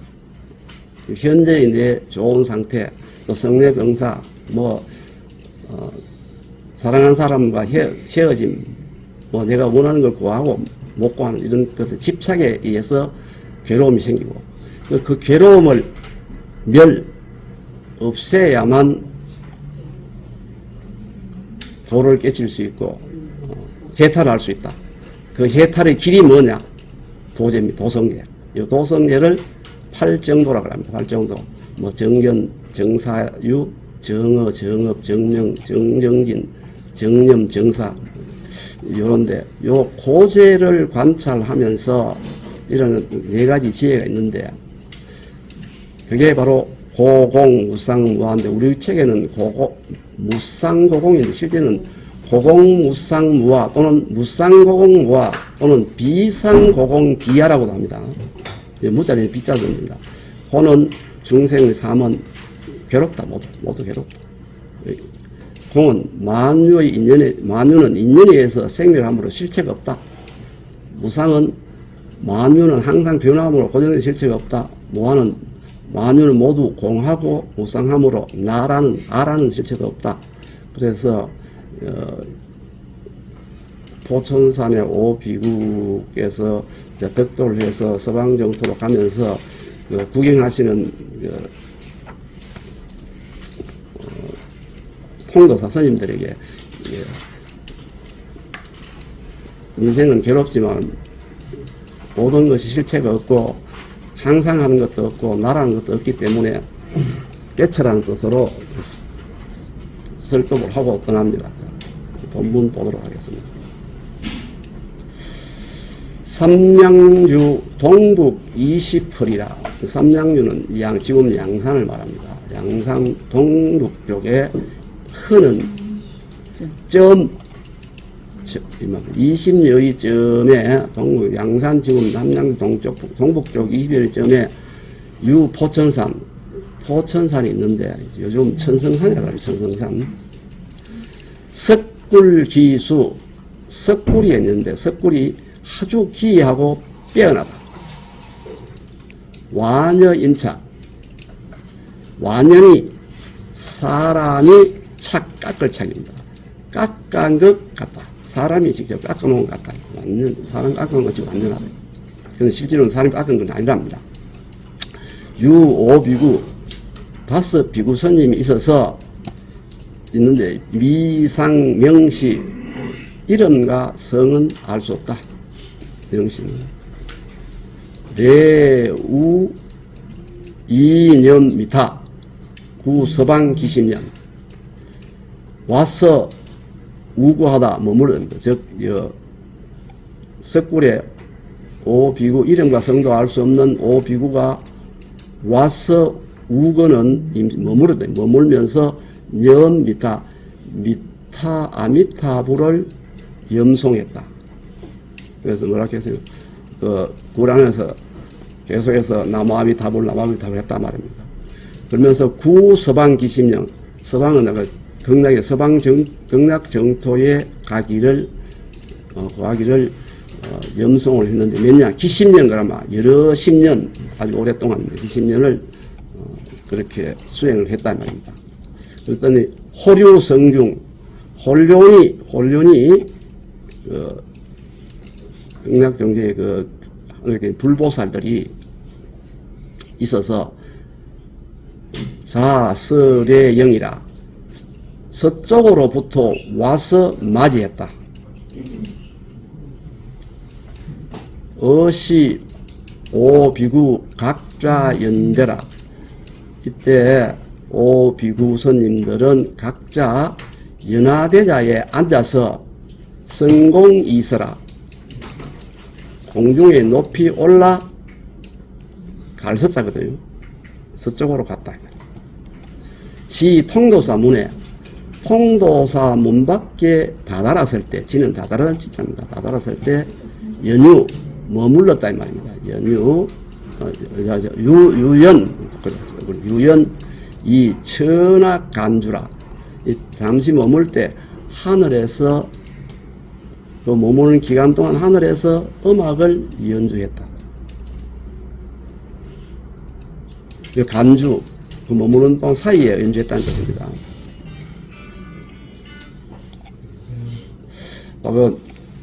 현재의 내 좋은 상태, 또 성례병사, 사랑하는 사람과 헤어짐, 내가 원하는 걸 구하고 못 구하는 이런 것을 집착에 의해서 괴로움이 생기고, 그 괴로움을 없애야만 도를 깨칠 수 있고, 해탈을 할 수 있다. 그 해탈의 길이 뭐냐? 도제입니다. 도성제. 이 도성제를 팔정도라고 합니다. 팔정도. 정견, 정사유, 정어, 정업, 정명, 정정진, 정념, 정사. 요런데, 요 고제를 관찰하면서 이런 4가지 지혜가 있는데, 그게 바로 고공, 무상, 무한데, 우리 책에는 무상고공인데, 실제는 고공무상무화 또는 무상고공무화 또는 비상고공비하라고도 합니다. 무자리는 비자입니다. 호는 중생의 삶은 괴롭다. 모두 괴롭다. 공은 만유는 인연에 의해서 생멸함으로 실체가 없다. 무상은 만유는 항상 변함으로 고정된 실체가 없다. 무한은 만유는 모두 공하고 무상함으로 아라는 실체가 없다. 그래서 포천산의 오비국에서 덕도를 해서 서방정토로 가면서 구경하시는 통도사 스님들에게 인생은 괴롭지만 모든 것이 실체가 없고 항상 하는 것도 없고 나라는 것도 없기 때문에 깨쳐라는 뜻으로 설법을 하고 떠납니다. 본문 보도록 하겠습니다. 삼양주 동북 20풀이라. 삼양주는 지금 양산을 말합니다. 양산 동북 쪽에 흐는 점 20여의 점에 양산 지금 남양 동북 쪽 20여의 점에 포천산이 있는데 요즘 천성산이라고 합니다. 천성산. 석굴기수, 석굴이 있는데 석굴이 아주 기이하고 빼어나다. 완여인착, 완연히 사람이 깎을 착입니다. 깎은 것 같다. 사람이 직접 깎아놓은 것 같다. 완전 사람 깎아놓은 것이 완전하다. 근데 실제로는 사람이 깎은 건 아니랍니다. 유오비구 5 비구 스님이 있어서 있는데 미상 명시 이름과 성은 알 수 없다. 명시는 레우 이념 미타 구서방 기신년 와서 우구하다 머무르는 것. 즉 석굴에 오비구 이름과 성도 알 수 없는 오비구가 와서 우거는 머물면서 염미타 아미타불을 염송했다. 그래서 뭐라고 했어요? 구란에서 계속해서 나무아미타불 했단 말입니다. 그러면서 구서방 기심령, 서방은 극락의 극락 정토에 가기를 염송을 했는데 몇 년, 기십년 그러면 여러 십년, 아주 오랫동안 기십년을 그렇게 수행을 했단 말입니다. 그랬더니 호류성중, 혼륜이 극락 정토에 이렇게 불보살들이 있어서 자설의 영이라 서쪽으로부터 와서 맞이했다. 어시 오비구 각자 연대라. 이때 오비구 스님들은 각자 연화대자에 앉아서 성공이서라. 공중에 높이 올라 갈서자거든요. 서쪽으로 갔다. 지 통도사 문에 통도사 문 밖에 다다랐을 때, 지는 다다랐을 지자입니다. 다다랐을 때 연유 머물렀다 이 말입니다. 연유 유연 이 천하 간주라. 잠시 머물 때 하늘에서 그 머무는 기간 동안 하늘에서 음악을 연주했다. 그 간주, 그 머무는 동안 사이에 연주했다는 것입니다.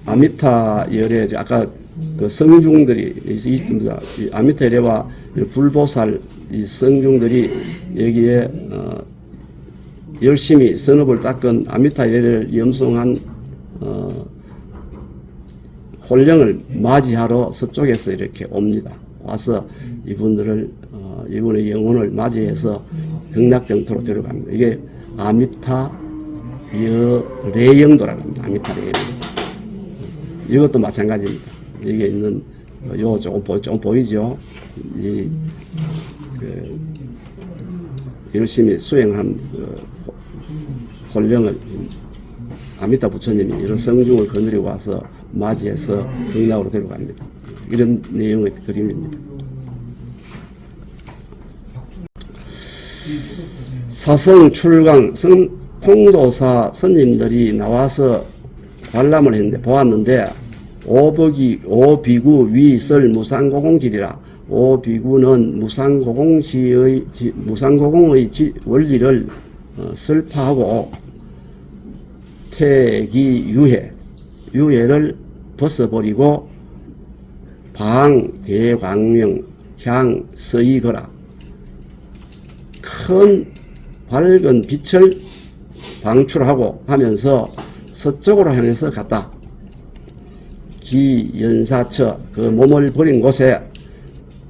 아미타 열에 아까 그 성중들이 있습니다. 아미타 열애와 불보살 이 성중들이 여기에 열심히 선업을 닦은 아미타 열애를 염송한 혼령을 맞이하러 서쪽에서 이렇게 옵니다. 와서 이분들을 이분의 영혼을 맞이해서 극락정토로 데려갑니다. 이게 아미타 레영도라고 합니다. 아미타 레영. 이것도 마찬가지입니다. 여기에 있는 요 조금 보이죠? 열심히 수행한 혼령을 아미타 부처님이 이런 성중을 거느리고 와서 맞이해서 극락으로 데려갑니다. 이런 내용의 그림입니다. 사성 출강 통도사 스님들이 나와서 관람을 했는데 보았는데 오비구 위설 무상고공질이라. 오비구는 무상고공의 원리를 설파하고 유해를 벗어버리고 대광명 향 서이거라. 큰 밝은 빛을 방출하고 하면서 서쪽으로 향해서 갔다. 기연사처 그 몸을 버린 곳에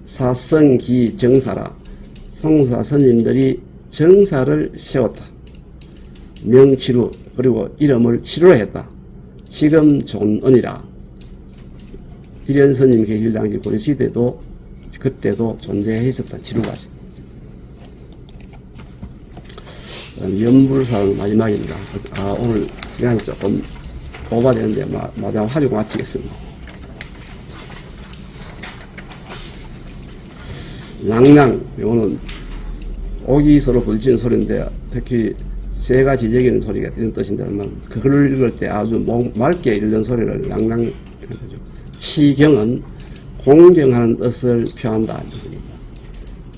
사성기 정사라. 성사 스님들이 정사를 세웠다. 명치루 그리고 이름을 치루로 했다. 지금 존언이라. 희련 스님 계실 당시 고려시대도 그때도 존재했었다. 치루가. 연불상 마지막입니다. 오늘 시간이 조금 오버되는데 마저 하고 마치겠습니다. 낭낭, 이거는 옥이 서로 부딪히는 소리인데 특히 새가 지저귀는 소리가 이런 뜻인데 그걸 읽을 때 아주 맑게 읽는 소리를 낭낭 하는 거죠. 치경은 공경하는 뜻을 표한다.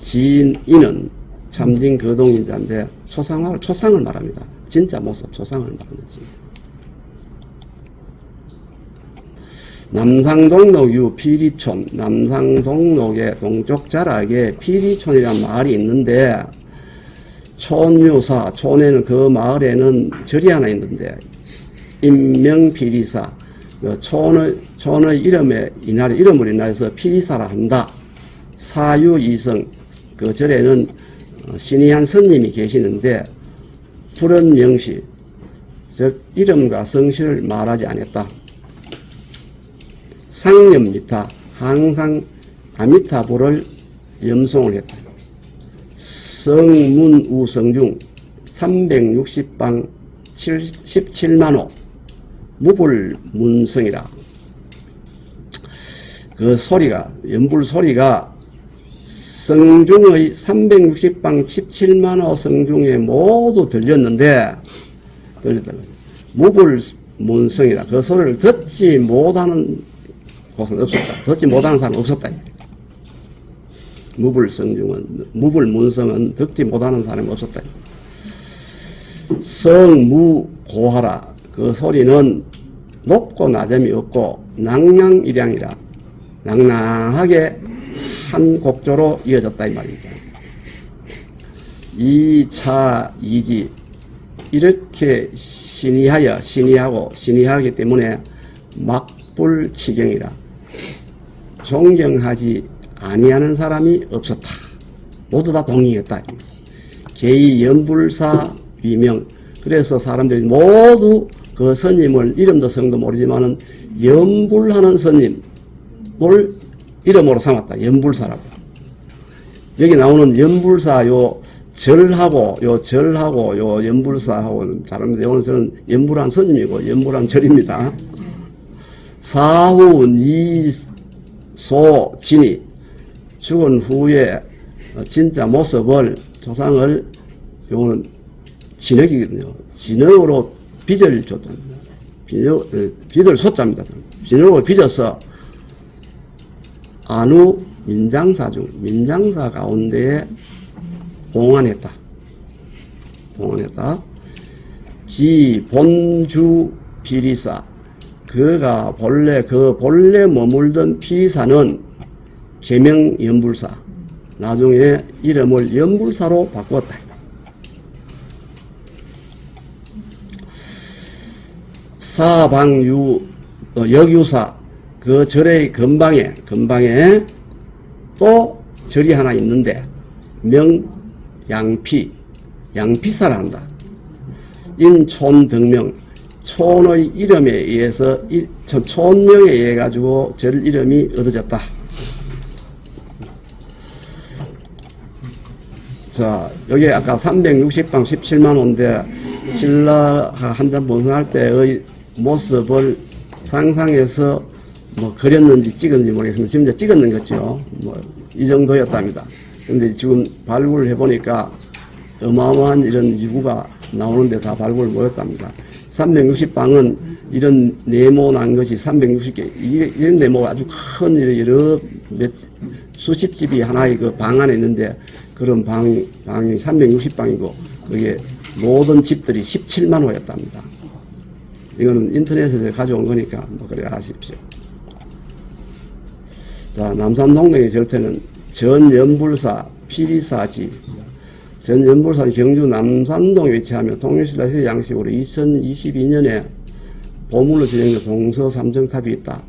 지인은 참진 거동인자인데 초상을 말합니다. 진짜 모습 초상을 말합니다. 남상동록 유 피리촌, 남상동록의 동쪽 자락에 피리촌이라는 마을이 있는데 촌유사, 촌에는 그 마을에는 절이 하나 있는데 인명피리사, 그 촌의 이름을 인하여서 피리사라 한다. 사유이성, 그 절에는 신이 한 스님이 계시는데 푸른 명시, 즉 이름과 성실을 말하지 않았다. 상념미타, 항상 아미타불을 염송을 했다. 성문우성중 360방 17만호 무불문성이라. 그 소리가, 연불 소리가 성중의 360방 17만호 성중에 모두 들렸는데, 무불문성이라 그 소리를 듣지 못하는 곳은 없었다. 듣지 못하는 사람은 없었다. 무불문성은 듣지 못하는 사람이 없었다. 성무고하라. 그 소리는 높고 낮음이 없고 낭량일양이라 낭낭하게 한 곡조로 이어졌다 이 말입니다. 이차이지 이렇게 신이하기 때문에 막불치경이라 존경하지 아니하는 사람이 없었다. 모두 다 동의했다. 개의 연불사 위명. 그래서 사람들이 모두 그 스님을 이름도 성도 모르지만은 연불하는 스님을 이름으로 삼았다. 연불사라고. 여기 나오는 연불사 요 절하고 요 연불사하고는 다릅니다. 요는 저는 연불한 스님이고 연불한 절입니다. 사후 니소진이 죽은 후에 진짜 모습을 조상을 요거는 진흙이거든요. 진흙으로 빚을 줬다. 빚을 쏟자입니다. 진흙으로 빚어서 안후 민장사 중 민장사 가운데에 봉안했다. 기 본주 피리사 그가 본래 머물던 피리사는 계명 연불사 나중에 이름을 연불사로 바꾸었다. 역유사 그 절의 근방에 또 절이 하나 있는데 양피사라 한다. 인촌등명 촌의 이름에 의해서 촌명에 의해 가지고 절 이름이 얻어졌다. 자, 여기 아까 360방 17만 호인데 신라가 한참 번성할 때의 모습을 상상해서 뭐 그렸는지 찍었는지 모르겠습니다. 지금 이제 찍었는 거죠. 뭐 이 정도였답니다. 근데 지금 발굴을 해보니까 어마어마한 이런 유구가 나오는데 다 발굴을 못했답니다. 360방은 이런 네모난 것이 360개, 이런 네모가 아주 큰 여러 수십 집이 하나의 그 방 안에 있는데 그런 방이 360방이고 그게 모든 집들이 17만 호였답니다. 이거는 인터넷에서 가져온 거니까 뭐 그래 하십시오. 자, 남산동동의 절태는 전연불사 피리사지 전연불사 경주 남산동에 위치하며 통일신라 세 양식으로 2022년에 보물로 지정된 동서 삼정탑이 있다.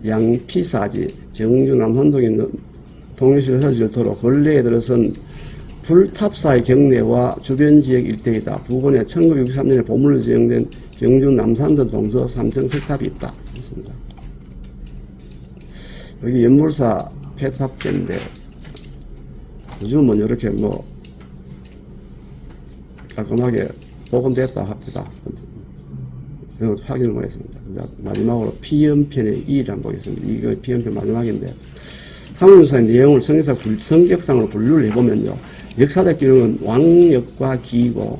양피사지 경주 남산동에 있는 통일신라 세 절토로 근래에 들어선 불탑사의 경내와 주변 지역 일대이다. 부근에 1963년에 보물로 지정된 경주 남산동 동서 삼정석탑이 있다. 그렇습니다. 여기 연불사 폐탑제인데 요즘은 이렇게 뭐 깔끔하게 복원됐다 합니다. 확인을 못했습니다. 마지막으로 피연편의 이를 한번 보겠습니다. 이거 피연편 마지막인데 사무유사의 내용을 성격상으로 분류를 해보면요. 역사적 기록은 왕역과 기이고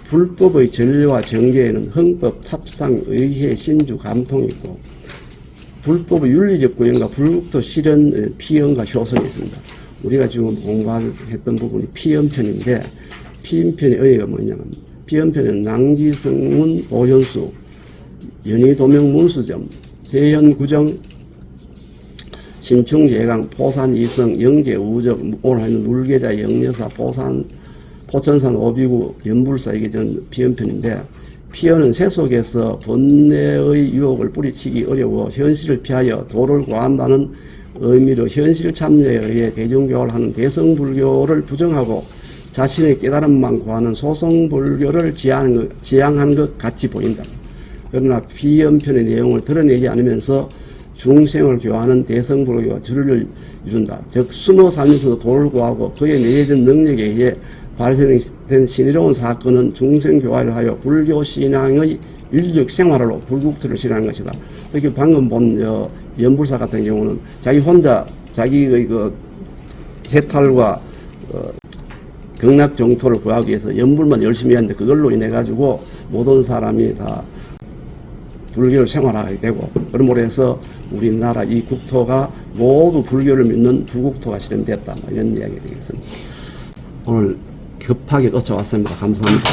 불법의 전례와 정계에는 헌법, 탑상, 의회, 신주, 감통이 있고 불법의 윤리적 구현과 불국토 실현, 피연과 효성이 있습니다. 우리가 지금 공부했던 부분이 피연편인데 피연편의 의의가 뭐냐면 피연편은 낭지성문 보현수, 연희도명 문수점, 해현구정, 신충예강, 포산 이성, 영재 우적, 오늘 하는 물계자, 영여사, 포천산 오비구, 연불사 이게 전 피연편인데 피연은 세속에서 번뇌의 유혹을 뿌리치기 어려워 현실을 피하여 도를 구한다는 의미로 현실 참여에 의해 대중교화를 하는 대성불교를 부정하고 자신의 깨달음만 구하는 소송불교를 지향하는 것 같이 보인다. 그러나 피연편의 내용을 드러내지 않으면서 중생을 교화하는 대성불교가 주를 이룬다. 즉 숨어 살면서도 도를 구하고 그에 내재된 능력에 의해 발생된 신의로운 사건은 중생교화를 하여 불교 신앙의 윤리적 생활로 불국토를 실현한 것이다. 이렇게 방금 본 연불사 같은 경우는 자기 혼자 자기의 그 해탈과 경락 정토를 구하기 위해서 연불만 열심히 했는데 그걸로 인해 가지고 모든 사람이 다 불교를 생활하게 되고 그러므로 해서 우리나라 이 국토가 모두 불교를 믿는 불국토가 실현됐다. 이런 이야기가 되겠습니다. 오늘 급하게 거쳐왔습니다. 감사합니다.